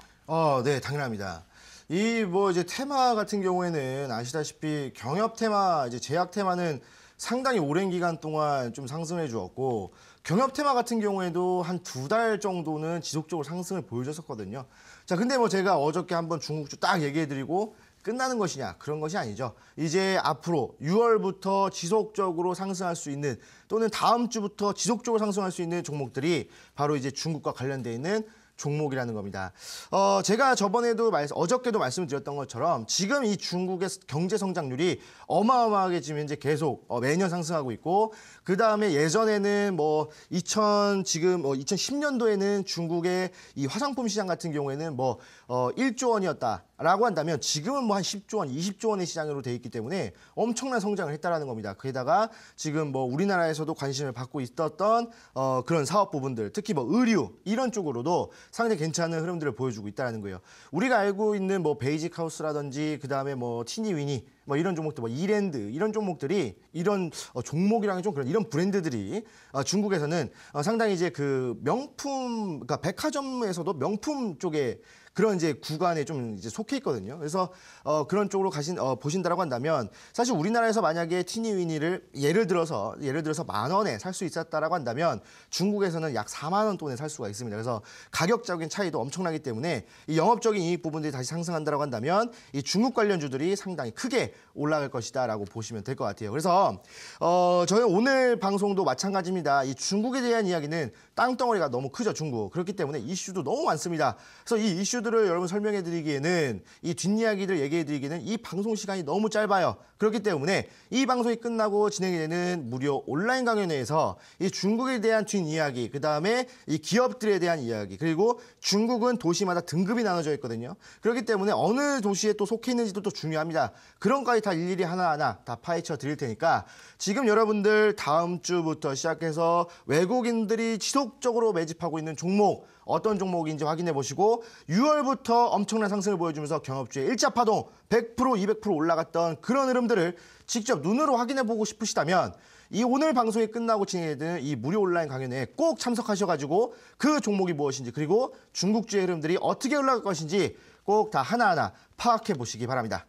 네, 당연합니다. 이 이제 테마 같은 경우에는 아시다시피 경협 테마, 이제 제약 테마는 상당히 오랜 기간 동안 좀 상승해 주었고 경협 테마 같은 경우에도 한 2달 정도는 지속적으로 상승을 보여줬었거든요. 자, 근데 제가 어저께 한번 중국주 딱 얘기해 드리고 끝나는 것이냐, 그런 것이 아니죠. 이제 앞으로 6월부터 지속적으로 상승할 수 있는 또는 다음 주부터 지속적으로 상승할 수 있는 종목들이 바로 이제 중국과 관련돼 있는 종목이라는 겁니다. 제가 어저께도 말씀을 드렸던 것처럼 지금 이 중국의 경제 성장률이 어마어마하게 지금 현재 계속 매년 상승하고 있고 그 다음에 예전에는 2010년도에는 중국의 이 화장품 시장 같은 경우에는 1조 원이었다라고 한다면 지금은 한 10조 원, 20조 원의 시장으로 돼 있기 때문에 엄청난 성장을 했다라는 겁니다. 게다가 지금 우리나라에서도 관심을 받고 있었던 그런 사업 부분들, 특히 의류 이런 쪽으로도 상당히 괜찮은 흐름들을 보여주고 있다는 거예요. 우리가 알고 있는 베이직 하우스라든지 그 다음에 티니위니 이런 종목들, 이랜드 이런 종목들이 이런 종목이랑은 좀 그런 이런 브랜드들이 중국에서는 상당히 이제 그 명품, 그러니까 백화점에서도 명품 쪽에 그런 이제 구간에 좀 이제 속해 있거든요. 그래서 그런 쪽으로 보신다라고 한다면 사실 우리나라에서 만약에 티니위니를 예를 들어서 10,000원에 살 수 있었다라고 한다면 중국에서는 약 40,000원 돈에 살 수가 있습니다. 그래서 가격적인 차이도 엄청나기 때문에 이 영업적인 이익 부분들이 다시 상승한다라고 한다면 이 중국 관련주들이 상당히 크게 올라갈 것이다라고 보시면 될 것 같아요. 그래서 저희 오늘 방송도 마찬가지입니다. 이 중국에 대한 이야기는 땅덩어리가 너무 크죠, 중국. 그렇기 때문에 이슈도 너무 많습니다. 그래서 이 이슈들을 여러분 설명해 드리기에는 이 뒷이야기들 얘기해 드리기에는 이 방송 시간이 너무 짧아요. 그렇기 때문에 이 방송이 끝나고 진행이 되는 무료 온라인 강연회에서 이 중국에 대한 뒷이야기, 그다음에 이 기업들에 대한 이야기, 그리고 중국은 도시마다 등급이 나눠져 있거든요. 그렇기 때문에 어느 도시에 또 속해 있는지도 또 중요합니다. 그런 것까지 다 일일이 하나하나 다 파헤쳐 드릴 테니까 지금 여러분들 다음 주부터 시작해서 외국인들이 지속적으로 매집하고 있는 종목 어떤 종목인지 확인해 보시고 6월부터 엄청난 상승을 보여주면서 경업주의 일자파동 100%, 200% 올라갔던 그런 흐름들을 직접 눈으로 확인해 보고 싶으시다면 이 오늘 방송이 끝나고 진행되는 이 무료 온라인 강연에 꼭 참석하셔가지고 그 종목이 무엇인지 그리고 중국주의 흐름들이 어떻게 올라갈 것인지 꼭 다 하나하나 파악해 보시기 바랍니다.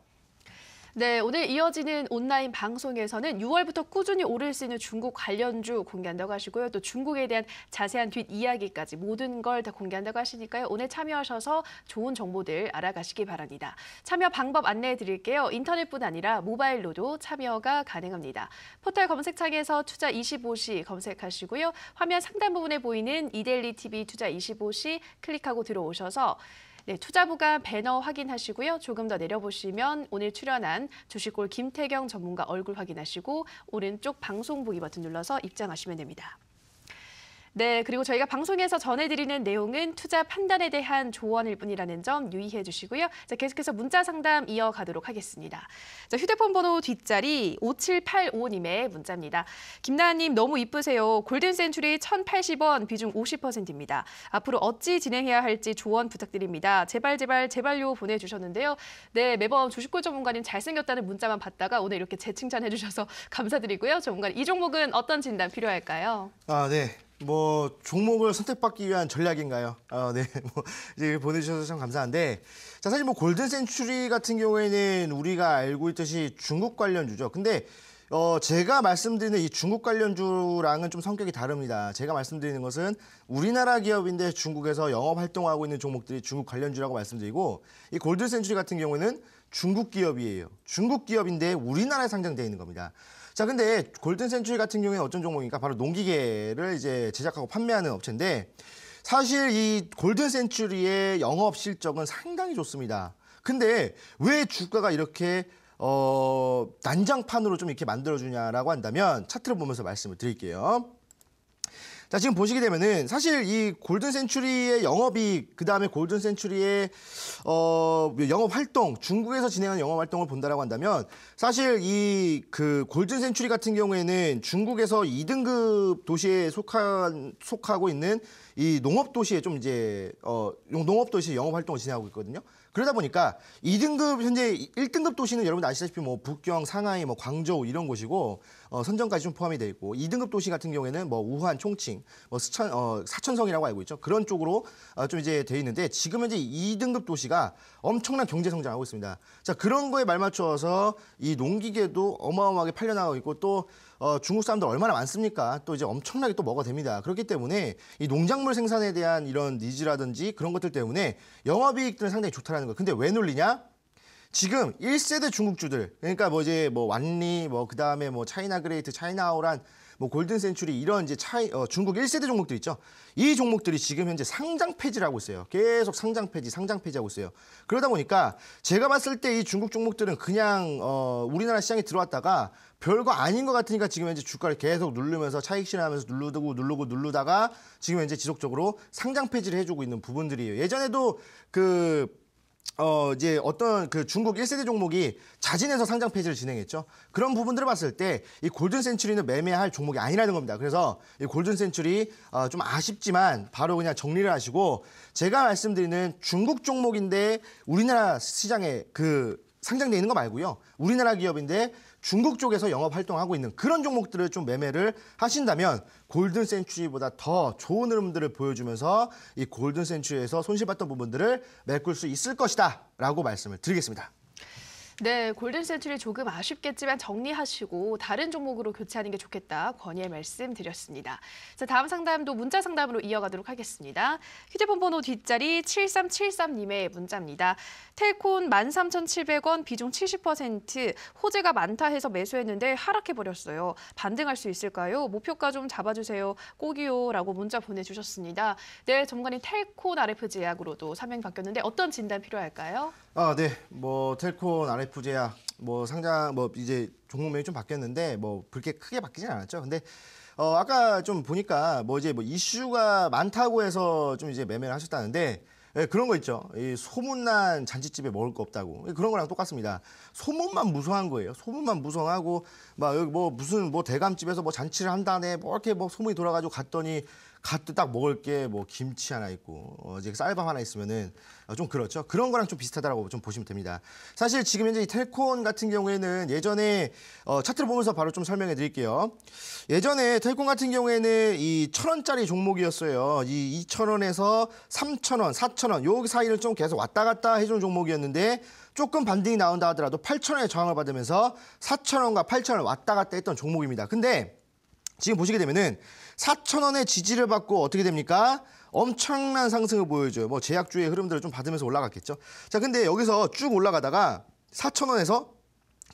네, 오늘 이어지는 온라인 방송에서는 6월부터 꾸준히 오를 수 있는 중국 관련주 공개한다고 하시고요. 또 중국에 대한 자세한 뒷이야기까지 모든 걸 다 공개한다고 하시니까요. 오늘 참여하셔서 좋은 정보들 알아가시기 바랍니다. 참여 방법 안내해 드릴게요. 인터넷뿐 아니라 모바일로도 참여가 가능합니다. 포털 검색창에서 투자25시 검색하시고요. 화면 상단 부분에 보이는 이데일리 TV 투자25시 클릭하고 들어오셔서 네, 투자부가 배너 확인하시고요. 조금 더 내려보시면 오늘 출연한 주식골 김태경 전문가 얼굴 확인하시고 오른쪽 방송 보기 버튼 눌러서 입장하시면 됩니다. 네, 그리고 저희가 방송에서 전해드리는 내용은 투자 판단에 대한 조언일 뿐이라는 점 유의해 주시고요. 자, 계속해서 문자 상담 이어가도록 하겠습니다. 자, 휴대폰 번호 뒷자리 5785님의 문자입니다. 김나은님 너무 이쁘세요. 골든센츄리 1,080원 비중 50%입니다. 앞으로 어찌 진행해야 할지 조언 부탁드립니다. 제발 제발 제발요 보내주셨는데요. 네, 매번 주식골 전문가님 잘생겼다는 문자만 받다가 오늘 이렇게 재칭찬해 주셔서 감사드리고요. 전문가님, 이 종목은 어떤 진단 필요할까요? 아, 네. 뭐 종목을 선택받기 위한 전략인가요? 네, 뭐 이제 보내주셔서 참 감사한데, 자 사실 뭐 골든센츄리 같은 경우에는 우리가 알고 있듯이 중국 관련주죠. 근데 제가 말씀드리는 이 중국 관련주랑은 좀 성격이 다릅니다. 제가 말씀드리는 것은 우리나라 기업인데 중국에서 영업 활동하고 있는 종목들이 중국 관련주라고 말씀드리고, 이 골든센츄리 같은 경우에는 중국 기업이에요. 중국 기업인데 우리나라에 상장되어 있는 겁니다. 자, 근데 골든센츄리 같은 경우에는 어떤 종목입니까? 바로 농기계를 이제 제작하고 판매하는 업체인데, 사실 이 골든센츄리의 영업 실적은 상당히 좋습니다. 근데 왜 주가가 이렇게 난장판으로 좀 이렇게 만들어주냐라고 한다면 차트를 보면서 말씀을 드릴게요. 자, 지금 보시게 되면은 사실 이 골든센츄리의 영업이익, 그다음에 골든센츄리의 영업 활동, 중국에서 진행하는 영업 활동을 본다라고 한다면 사실 이 그 골든센츄리 같은 경우에는 중국에서 2등급 도시에 속하고 있는 이 농업 도시에 좀 이제 농업 도시 영업 활동을 진행하고 있거든요. 그러다 보니까 2등급 현재 1등급 도시는 여러분 아시다시피 뭐 북경, 상하이, 뭐 광저우 이런 곳이고 선전까지 좀 포함이 돼 있고, 2등급 도시 같은 경우에는 뭐 우한, 총칭, 뭐 사천성이라고 알고 있죠. 그런 쪽으로 좀 이제 돼 있는데, 지금 현재 2등급 도시가 엄청난 경제 성장하고 있습니다. 자, 그런 거에 말맞춰서 이 농기계도 어마어마하게 팔려나가고 있고, 또 중국 사람들 얼마나 많습니까? 또 이제 엄청나게 또 먹어야 됩니다. 그렇기 때문에 이 농작물 생산에 대한 이런 니즈라든지 그런 것들 때문에 영업이익들은 상당히 좋다라는 거. 근데 왜 눌리냐? 지금 1세대 중국주들, 그러니까 뭐 이제 뭐 완리, 뭐 그다음에 뭐 차이나 그레이트, 차이나오란, 뭐 골든센츄리 이런 이제 중국 1세대 종목들 있죠. 이 종목들이 지금 현재 상장 폐지를 하고 있어요. 계속 상장 폐지하고 있어요. 그러다 보니까 제가 봤을 때 이 중국 종목들은 그냥 우리나라 시장에 들어왔다가 별거 아닌 것 같으니까 지금 현재 주가를 계속 누르면서 차익 실현하면서 누르다가 지금 현재 지속적으로 상장 폐지를 해주고 있는 부분들이에요. 예전에도 이제 어떤 그 중국 1세대 종목이 자진해서 상장 폐지를 진행했죠. 그런 부분들을 봤을 때 이 골든센츄리는 매매할 종목이 아니라는 겁니다. 그래서 이 골든센츄리 좀 아쉽지만 바로 그냥 정리를 하시고, 제가 말씀드리는 중국 종목인데 우리나라 시장에 상장돼 있는 거 말고요. 우리나라 기업인데 중국 쪽에서 영업 활동하고 있는 그런 종목들을 좀 매매를 하신다면 골든센츄리보다 더 좋은 흐름들을 보여주면서 이 골든센츄리에서 손실봤던 부분들을 메꿀 수 있을 것이다 라고 말씀을 드리겠습니다. 네, 골든센트리 조금 아쉽겠지만 정리하시고 다른 종목으로 교체하는 게 좋겠다 권유의 말씀 드렸습니다. 자, 다음 상담도 문자 상담으로 이어가도록 하겠습니다. 휴대폰 번호 뒷자리 7373님의 문자입니다. 텔콘 13,700원 비중 70% 호재가 많다 해서 매수했는데 하락해버렸어요. 반등할 수 있을까요? 목표가 좀 잡아주세요. 꼭이요라고 문자 보내주셨습니다. 네, 전문가님 텔콘 RF 제약으로도 사명 바뀌었는데 어떤 진단 필요할까요? 네. 뭐 텔콘 RF 제약 뭐 상장 뭐 이제 종목명이 좀 바뀌었는데 뭐 그렇게 크게 바뀌진 않았죠. 근데 아까 좀 보니까 뭐 이제 뭐 이슈가 많다고 해서 좀 이제 매매를 하셨다는데 예, 그런 거 있죠. 이 소문난 잔치집에 먹을 거 없다고. 그런 거랑 똑같습니다. 소문만 무성한 거예요. 소문만 무성하고 막 여기 뭐 무슨 뭐 대감집에서 뭐 잔치를 한다네 뭐 이렇게 뭐 소문이 돌아가지고 갔더니 딱 먹을 게 뭐 김치 하나 있고 이제 쌀밥 하나 있으면은 좀 그렇죠. 그런 거랑 좀 비슷하다라고 좀 보시면 됩니다. 사실 지금 현재 이 텔콘 같은 경우에는 예전에 차트를 보면서 바로 좀 설명해 드릴게요. 예전에 텔콘 같은 경우에는 이 1,000원짜리 종목이었어요. 이 2,000원에서 3,000원, 4,000원 요 사이를 좀 계속 왔다 갔다 해주는 종목이었는데 조금 반등이 나온다 하더라도 8,000원의 저항을 받으면서 4,000원과 8,000원 왔다 갔다 했던 종목입니다. 근데 지금 보시게 되면은 4,000원의 지지를 받고 어떻게 됩니까? 엄청난 상승을 보여줘요. 뭐 제약주의 흐름들을 좀 받으면서 올라갔겠죠. 자, 근데 여기서 쭉 올라가다가 4,000원에서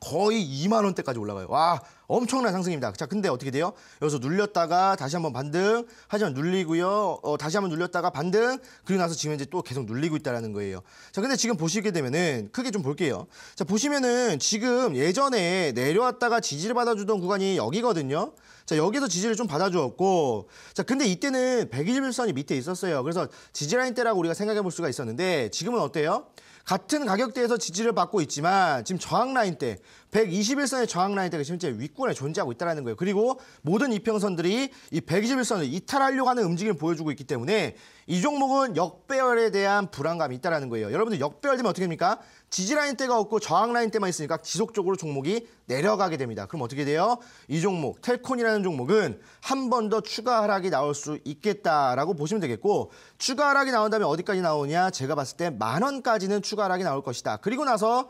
거의 2만 원대까지 올라가요. 와, 엄청난 상승입니다. 자, 근데 어떻게 돼요? 여기서 눌렸다가 다시 한번 반등, 하지만 눌리고요. 다시 한번 눌렸다가 반등, 그리고 나서 지금 이제 또 계속 눌리고 있다라는 거예요. 자, 근데 지금 보시게 되면은 크게 좀 볼게요. 자, 보시면은 지금 예전에 내려왔다가 지지를 받아주던 구간이 여기거든요. 자, 여기서 지지를 좀 받아주었고, 자, 근데 이때는 121선이 밑에 있었어요. 그래서 지지라인 때라고 우리가 생각해 볼 수가 있었는데 지금은 어때요? 같은 가격대에서 지지를 받고 있지만 지금 저항라인 때 121선의 저항라인 대가 실제 윗군에 존재하고 있다는 거예요. 그리고 모든 이평선들이 이 121선을 이탈하려고 하는 움직임을 보여주고 있기 때문에 이 종목은 역배열에 대한 불안감이 있다는 거예요. 여러분들 역배열되면 어떻게 됩니까? 지지라인 대가 없고 저항라인 대만 있으니까 지속적으로 종목이 내려가게 됩니다. 그럼 어떻게 돼요? 이 종목, 텔콘이라는 종목은 한 번 더 추가 하락이 나올 수 있겠다라고 보시면 되겠고 추가 하락이 나온다면 어디까지 나오냐? 제가 봤을 때 10,000원까지는 추가 하락이 나올 것이다. 그리고 나서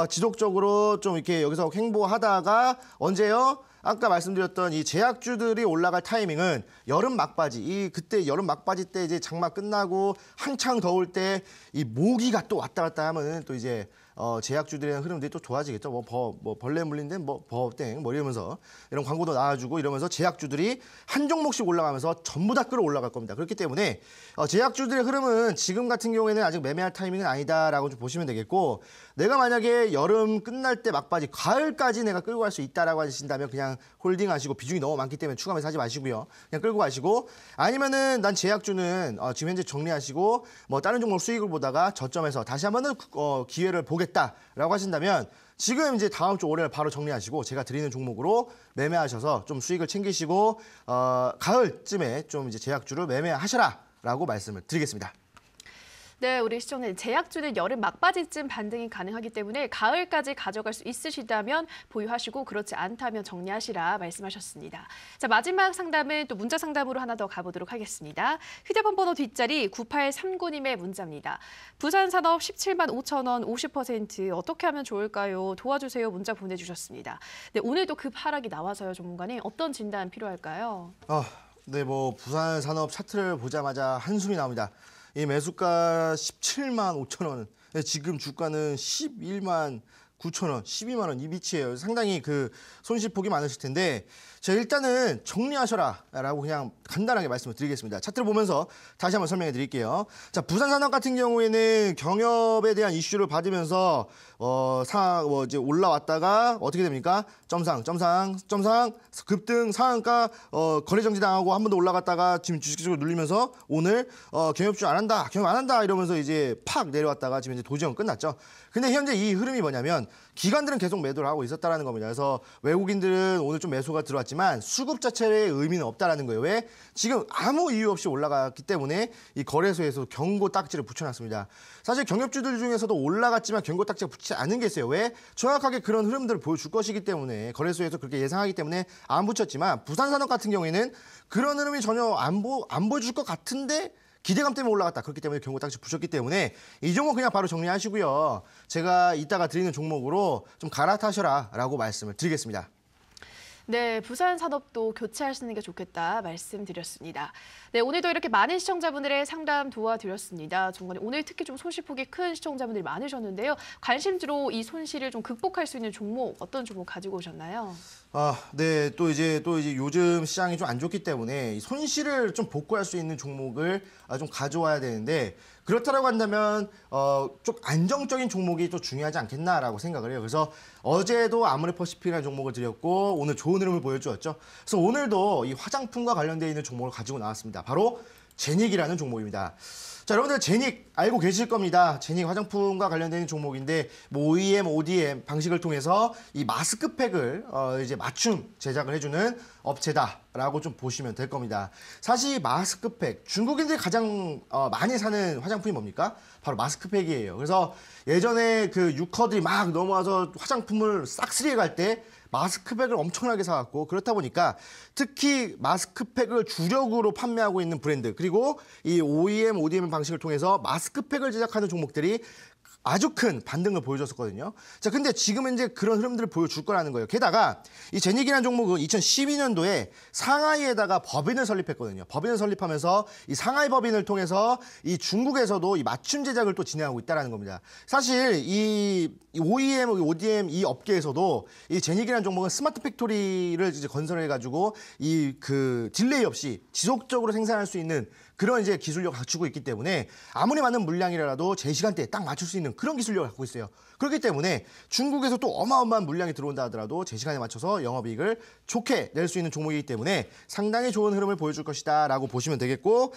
지속적으로 좀 이렇게 여기서 횡보하다가 언제요? 아까 말씀드렸던 이 제약주들이 올라갈 타이밍은 여름 막바지, 그때 여름 막바지 때 이제 장마 끝나고 한창 더울 때 이 모기가 또 왔다 갔다 하면은 또 이제 제약주들의 흐름들이 또 좋아지겠죠. 뭐 벌레 물린데 뭐 버땡 뭐 이러면서 이런 광고도 나와주고 이러면서 제약주들이 한 종목씩 올라가면서 전부 다 끌어올라갈 겁니다. 그렇기 때문에 제약주들의 흐름은 지금 같은 경우에는 아직 매매할 타이밍은 아니다라고 좀 보시면 되겠고 내가 만약에 여름 끝날 때 막바지 가을까지 내가 끌고 갈 수 있다라고 하신다면 그냥 홀딩하시고 비중이 너무 많기 때문에 추가매수 하지 마시고요. 그냥 끌고 가시고 아니면은 난 제약주는 지금 현재 정리하시고 뭐 다른 종목 수익을 보다가 저점에서 다시 한번은 기회를 보겠다라고 하신다면 지금 이제 다음 주 월요일 바로 정리하시고 제가 드리는 종목으로 매매하셔서 좀 수익을 챙기시고 가을쯤에 좀 이제 제약주를 매매하셔라라고 말씀을 드리겠습니다. 네, 우리 시청자님 제약주는 여름 막바지쯤 반등이 가능하기 때문에 가을까지 가져갈 수 있으시다면 보유하시고 그렇지 않다면 정리하시라 말씀하셨습니다. 자, 마지막 상담은 또 문자 상담으로 하나 더 가보도록 하겠습니다. 휴대폰 번호 뒷자리 9839님의 문자입니다. 부산산업 17만 5천 원 50% 어떻게 하면 좋을까요? 도와주세요 문자 보내주셨습니다. 네, 오늘도 급 하락이 나와서요, 전문가님. 어떤 진단 필요할까요? 네, 뭐 부산 산업 차트를 보자마자 한숨이 나옵니다. 이 매수가 17만 5천 원, 지금 주가는 11만 9천 원, 12만 원 이 위치예요. 상당히 그 손실폭이 많으실 텐데 자, 일단은 정리하셔라라고 그냥 간단하게 말씀을 드리겠습니다. 차트를 보면서 다시 한번 설명해 드릴게요. 자, 부산산업 같은 경우에는 경협에 대한 이슈를 받으면서 이제 올라왔다가 어떻게 됩니까? 점상 급등 상한가 거래 정지당하고 한 번 더 올라갔다가 지금 주식적으로 눌리면서 오늘 경협주 안 한다 이러면서 이제 팍 내려왔다가 지금 이제 도지형 끝났죠. 근데 현재 이 흐름이 뭐냐면 기관들은 계속 매도를 하고 있었다라는 겁니다. 그래서 외국인들은 오늘 좀 매수가 들어왔지만 수급 자체의 의미는 없다라는 거예요. 왜? 지금 아무 이유 없이 올라갔기 때문에 이 거래소에서 경고 딱지를 붙여놨습니다. 사실 경협주들 중에서도 올라갔지만 경고 딱지가 붙이지 않은 게 있어요. 왜? 정확하게 그런 흐름들을 보여줄 것이기 때문에 거래소에서 그렇게 예상하기 때문에 안 붙였지만 부산산업 같은 경우에는 그런 흐름이 전혀 안 보여줄 것 같은데 기대감 때문에 올라갔다. 그렇기 때문에 경고 딱지 부셨기 때문에 이 종목 그냥 바로 정리하시고요. 제가 이따가 드리는 종목으로 좀 갈아타셔라라고 말씀을 드리겠습니다. 네, 부산 산업도 교체하시는 게 좋겠다 말씀드렸습니다. 네, 오늘도 이렇게 많은 시청자분들의 상담 도와드렸습니다. 정말 오늘 특히 좀 손실폭이 큰 시청자분들이 많으셨는데요. 관심주로 이 손실을 좀 극복할 수 있는 종목, 어떤 종목 가지고 오셨나요? 네, 또 이제 요즘 시장이 좀 안 좋기 때문에 이 손실을 좀 복구할 수 있는 종목을 좀 가져와야 되는데 그렇다라고 한다면 좀 안정적인 종목이 또 중요하지 않겠나라고 생각을 해요. 그래서 어제도 아모레퍼시픽이라는 종목을 드렸고 오늘 좋은 흐름을 보여주었죠. 그래서 오늘도 이 화장품과 관련되어 있는 종목을 가지고 나왔습니다. 바로 제닉이라는 종목입니다. 자, 여러분들 제닉 알고 계실 겁니다. 제닉 화장품과 관련된 종목인데 뭐 OEM, ODM 방식을 통해서 이 마스크팩을 이제 맞춤 제작을 해주는 업체다라고 좀 보시면 될 겁니다. 사실 이 마스크팩 중국인들이 가장 많이 사는 화장품이 뭡니까? 바로 마스크팩이에요. 그래서 예전에 그 유커들이 막 넘어와서 화장품을 싹쓸이해 갈 때 마스크팩을 엄청나게 사왔고 그렇다 보니까 특히 마스크팩을 주력으로 판매하고 있는 브랜드 그리고 이 OEM, ODM 방식을 통해서 마스크팩을 제작하는 종목들이 아주 큰 반등을 보여줬었거든요. 자, 근데 지금은 이제 그런 흐름들을 보여줄 거라는 거예요. 게다가 이 제닉이라는 종목은 2012년도에 상하이에다가 법인을 설립했거든요. 법인을 설립하면서 이 상하이 법인을 통해서 이 중국에서도 이 맞춤 제작을 또 진행하고 있다는 겁니다. 사실 이 OEM, ODM 이 업계에서도 이 제닉이라는 종목은 스마트 팩토리를 이제 건설해가지고 이 그 딜레이 없이 지속적으로 생산할 수 있는 그런 이제 기술력을 갖추고 있기 때문에 아무리 많은 물량이라도 제 시간대에 딱 맞출 수 있는 그런 기술력을 갖고 있어요. 그렇기 때문에 중국에서 또 어마어마한 물량이 들어온다 하더라도 제 시간에 맞춰서 영업이익을 좋게 낼 수 있는 종목이기 때문에 상당히 좋은 흐름을 보여줄 것이다라고 보시면 되겠고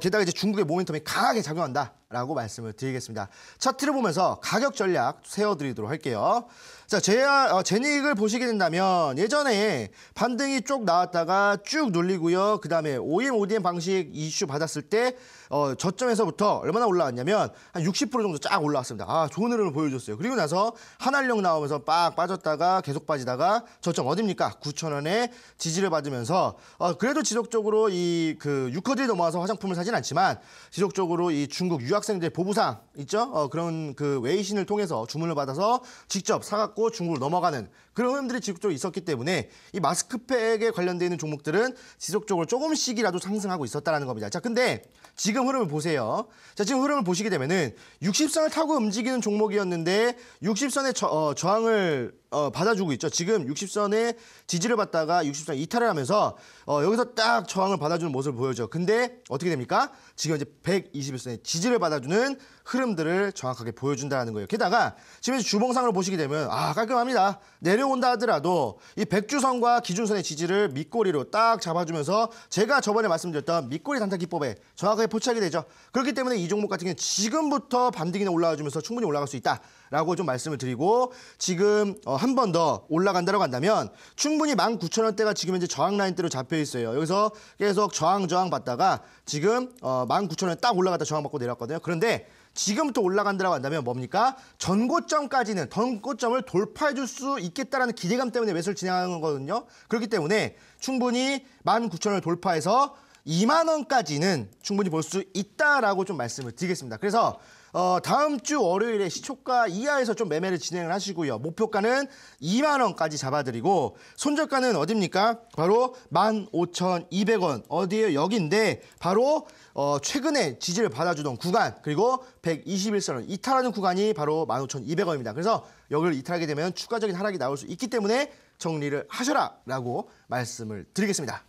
게다가 이제 중국의 모멘텀이 강하게 작용한다라고 말씀을 드리겠습니다. 차트를 보면서 가격 전략 세워드리도록 할게요. 자, 제닉을 보시게 된다면 예전에 반등이 쭉 나왔다가 쭉 눌리고요. 그 다음에 OEM, ODM 방식 이슈 받았을 때 저점에서부터 얼마나 올라왔냐면 한 60% 정도 쫙 올라왔습니다. 좋은 흐름을 보여줬어요. 그리고 나서 한알령 나오면서 빡 빠졌다가 계속 빠지다가 저점 어딥니까? 9,000원에 지지를 받으면서 그래도 지속적으로 이 그 유커들이 넘어와서 화장품을 사진 않지만 지속적으로 이 중국 유학생들 보부상 있죠? 그런 그 웨이신을 통해서 주문을 받아서 직접 사갖고 중국을 넘어가는 그런 흐름들이 지속적으로 있었기 때문에 이 마스크팩에 관련되어 있는 종목들은 지속적으로 조금씩이라도 상승하고 있었다는 겁니다. 자, 근데 지금 흐름을 보세요. 자, 지금 흐름을 보시게 되면은 60선을 타고 움직이는 종목이었는데 60선의 저항을 받아주고 있죠. 지금 60선에 지지를 받다가 60선 이탈을 하면서 여기서 딱 저항을 받아주는 모습을 보여줘. 근데 어떻게 됩니까? 지금 이제 121선에 지지를 받아주는 흐름들을 정확하게 보여준다는 거예요. 게다가 지금 이제 주봉상을 보시게 되면 깔끔합니다. 내려온다 하더라도 이 백주선과 기준선의 지지를 밑꼬리로 딱 잡아주면서 제가 저번에 말씀드렸던 밑꼬리 단타 기법에 정확하게 포착이 되죠. 그렇기 때문에 이 종목 같은 경우는 지금부터 반등이나 올라와주면서 충분히 올라갈 수 있다라고 좀 말씀을 드리고 지금 한 번 더 올라간다고 한다면 충분히 19,000원대가 지금 현재 저항 라인대로 잡혀 있어요. 여기서 계속 저항 받다가 지금 19,000원 딱 올라갔다 저항 받고 내려왔거든요. 그런데 지금부터 올라간다고 한다면 뭡니까? 전고점까지는 전고점을 돌파해 줄 수 있겠다라는 기대감 때문에 매수를 진행하는 거거든요. 그렇기 때문에 충분히 19,000원을 돌파해서 2만 원까지는 충분히 볼 수 있다라고 좀 말씀을 드리겠습니다. 그래서 다음 주 월요일에 시초가 이하에서 좀 매매를 진행을 하시고요. 목표가는 2만 원까지 잡아드리고 손절가는 어딥니까? 바로 15,200원 어디에요? 여기인데 바로 최근에 지지를 받아주던 구간 그리고 121선을 이탈하는 구간이 바로 15,200원입니다. 그래서 여기를 이탈하게 되면 추가적인 하락이 나올 수 있기 때문에 정리를 하셔라라고 말씀을 드리겠습니다.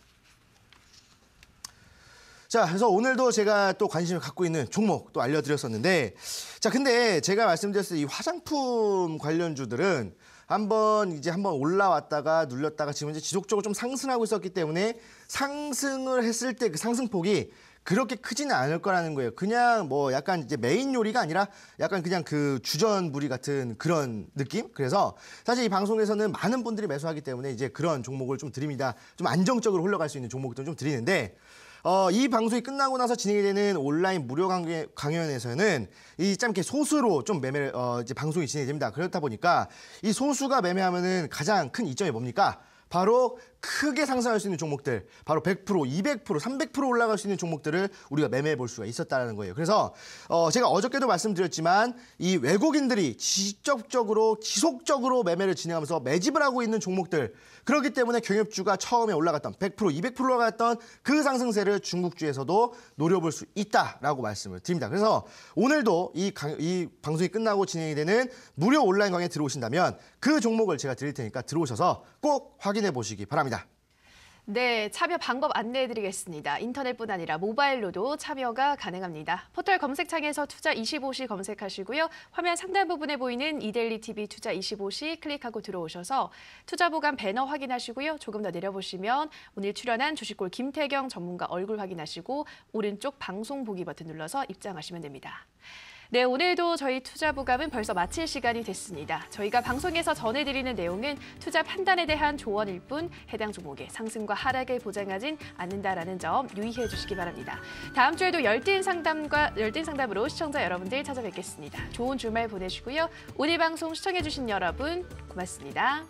자, 그래서 오늘도 제가 또 관심을 갖고 있는 종목 또 알려드렸었는데 자, 근데 제가 말씀드렸을 때 이 화장품 관련주들은 한번 올라왔다가 눌렸다가 지금 이제 지속적으로 좀 상승하고 있었기 때문에 상승을 했을 때 그 상승폭이 그렇게 크지는 않을 거라는 거예요. 그냥 뭐 약간 이제 메인 요리가 아니라 약간 그냥 그 주전부리 같은 그런 느낌? 그래서 사실 이 방송에서는 많은 분들이 매수하기 때문에 이제 그런 종목을 좀 드립니다. 좀 안정적으로 흘러갈 수 있는 종목들 좀 드리는데 이 방송이 끝나고 나서 진행이 되는 온라인 무료 강연에서는 이 참 이렇게 소수로 좀 매매 이제 방송이 진행이 됩니다. 그렇다 보니까 이 소수가 매매하면은 가장 큰 이점이 뭡니까? 바로 크게 상승할 수 있는 종목들, 바로 100%, 200%, 300% 올라갈 수 있는 종목들을 우리가 매매해 볼 수가 있었다는 거예요. 그래서 제가 어저께도 말씀드렸지만 이 외국인들이 직접적으로 지속적으로 매매를 진행하면서 매집을 하고 있는 종목들, 그렇기 때문에 경협주가 처음에 올라갔던 100%, 200% 올라갔던 그 상승세를 중국주에서도 노려볼 수 있다라고 말씀을 드립니다. 그래서 오늘도 이 방송이 끝나고 진행이 되는 무료 온라인 강의에 들어오신다면 그 종목을 제가 드릴 테니까 들어오셔서 꼭 확인해 보시기 바랍니다. 네, 참여 방법 안내해드리겠습니다. 인터넷뿐 아니라 모바일로도 참여가 가능합니다. 포털 검색창에서 투자25시 검색하시고요. 화면 상단 부분에 보이는 이데일리TV 투자25시 클릭하고 들어오셔서 투자보감 배너 확인하시고요. 조금 더 내려보시면 오늘 출연한 주식골 김태경 전문가 얼굴 확인하시고 오른쪽 방송 보기 버튼 눌러서 입장하시면 됩니다. 네, 오늘도 저희 투자보감은 벌써 마칠 시간이 됐습니다. 저희가 방송에서 전해드리는 내용은 투자 판단에 대한 조언일 뿐 해당 종목의 상승과 하락을 보장하진 않는다라는 점 유의해 주시기 바랍니다. 다음 주에도 열띤 상담으로 시청자 여러분들 찾아뵙겠습니다. 좋은 주말 보내시고요. 오늘 방송 시청해 주신 여러분 고맙습니다.